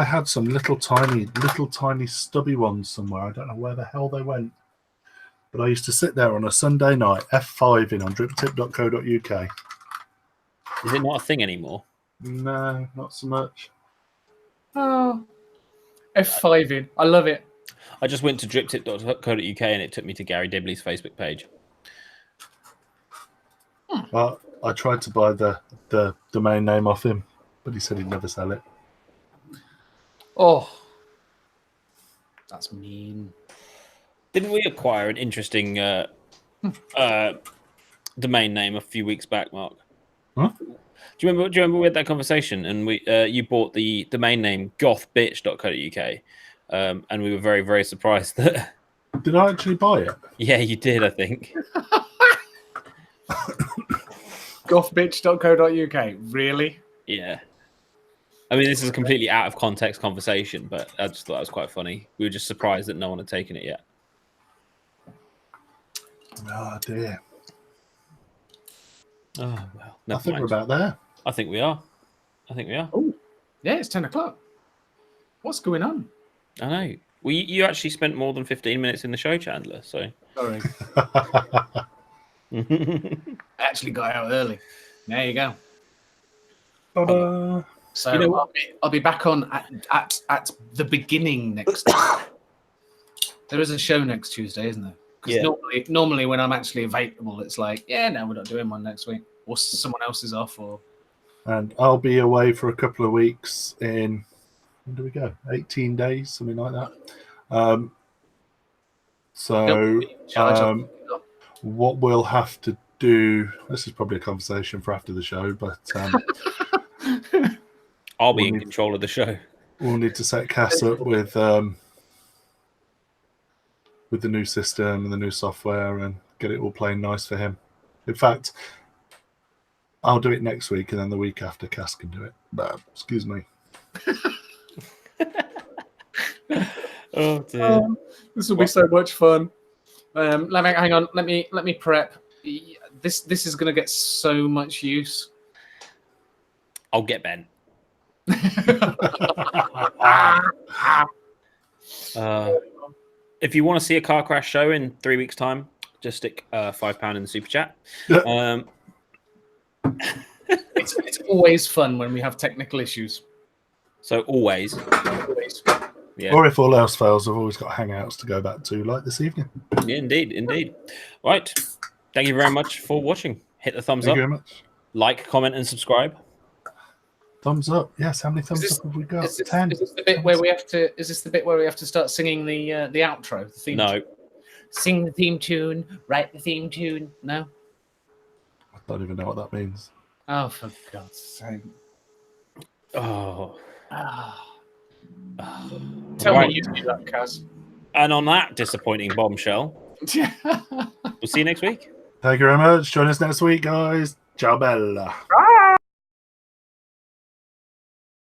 had some little tiny stubby ones somewhere. I don't know where the hell they went. But I used to sit there on a Sunday night, F5 in on driptip.co.uk. Is it not a thing anymore? No, not so much. Oh, F5 in. I love it. I just went to driptip.co.uk and it took me to Gary Dibley's Facebook page. But I tried to buy the domain name off him, but he said he'd never sell it. Oh, that's mean. Didn't we acquire an interesting domain name a few weeks back, Mark? Huh? Do you remember we had that conversation and we you bought the domain name gothbitch.co.uk and we were very, very surprised that Did I actually buy it? yeah, you did, I think. Gothbitch.co.uk. Really? Yeah. I mean, this is a completely out of context conversation, but I just thought it was quite funny. We were just surprised that no one had taken it yet. Oh dear. Oh, well. I Never think mind. we're about there. I think we are. Oh, yeah, it's 10 o'clock. What's going on? I know. Well, you actually spent more than 15 minutes in the show, Chandler, so. Sorry. I actually got out early. There you go. Ta-da. So You know I'll be back on at the beginning next. There is a show next Tuesday, isn't there? Because Yeah. normally when I'm actually available, it's like, yeah, no, we're not doing one next week, or someone else is off, or And I'll be away for a couple of weeks in, when do we go? 18 days, something like that. What we'll have to do, this is probably a conversation for after the show, but I'll be We'll in need- control of the show. we'll need to set Cass up with the new system and the new software and get it all playing nice for him. In fact, I'll do it next week and then the week after Cass can do it. But excuse me. Oh, dear. this will be so much fun. Hang on. Let me prep. This is going to get so much use. I'll get Ben. If you want to see a car crash show in 3 weeks' time, just stick £5 in the super chat. It's always fun when we have technical issues. So always. Yeah. Or if all else fails, I've always got hangouts to go back to, like this evening. Yeah, indeed. Right. Thank you very much for watching. Hit the thumbs up. Thank you very much. Like, comment, and subscribe. Thumbs up. Yes. How many thumbs up have we got? 10. Is this the bit where we have to? Is this the bit where we have to start singing the outro? The theme tune? Sing the theme tune. Write the theme tune. No. I don't even know what that means. Oh, for God's sake! Oh. Tell me you do that, Kaz. And on that disappointing bombshell, we'll see you next week. Thank you very much. Join us next week, guys. Ciao, bella.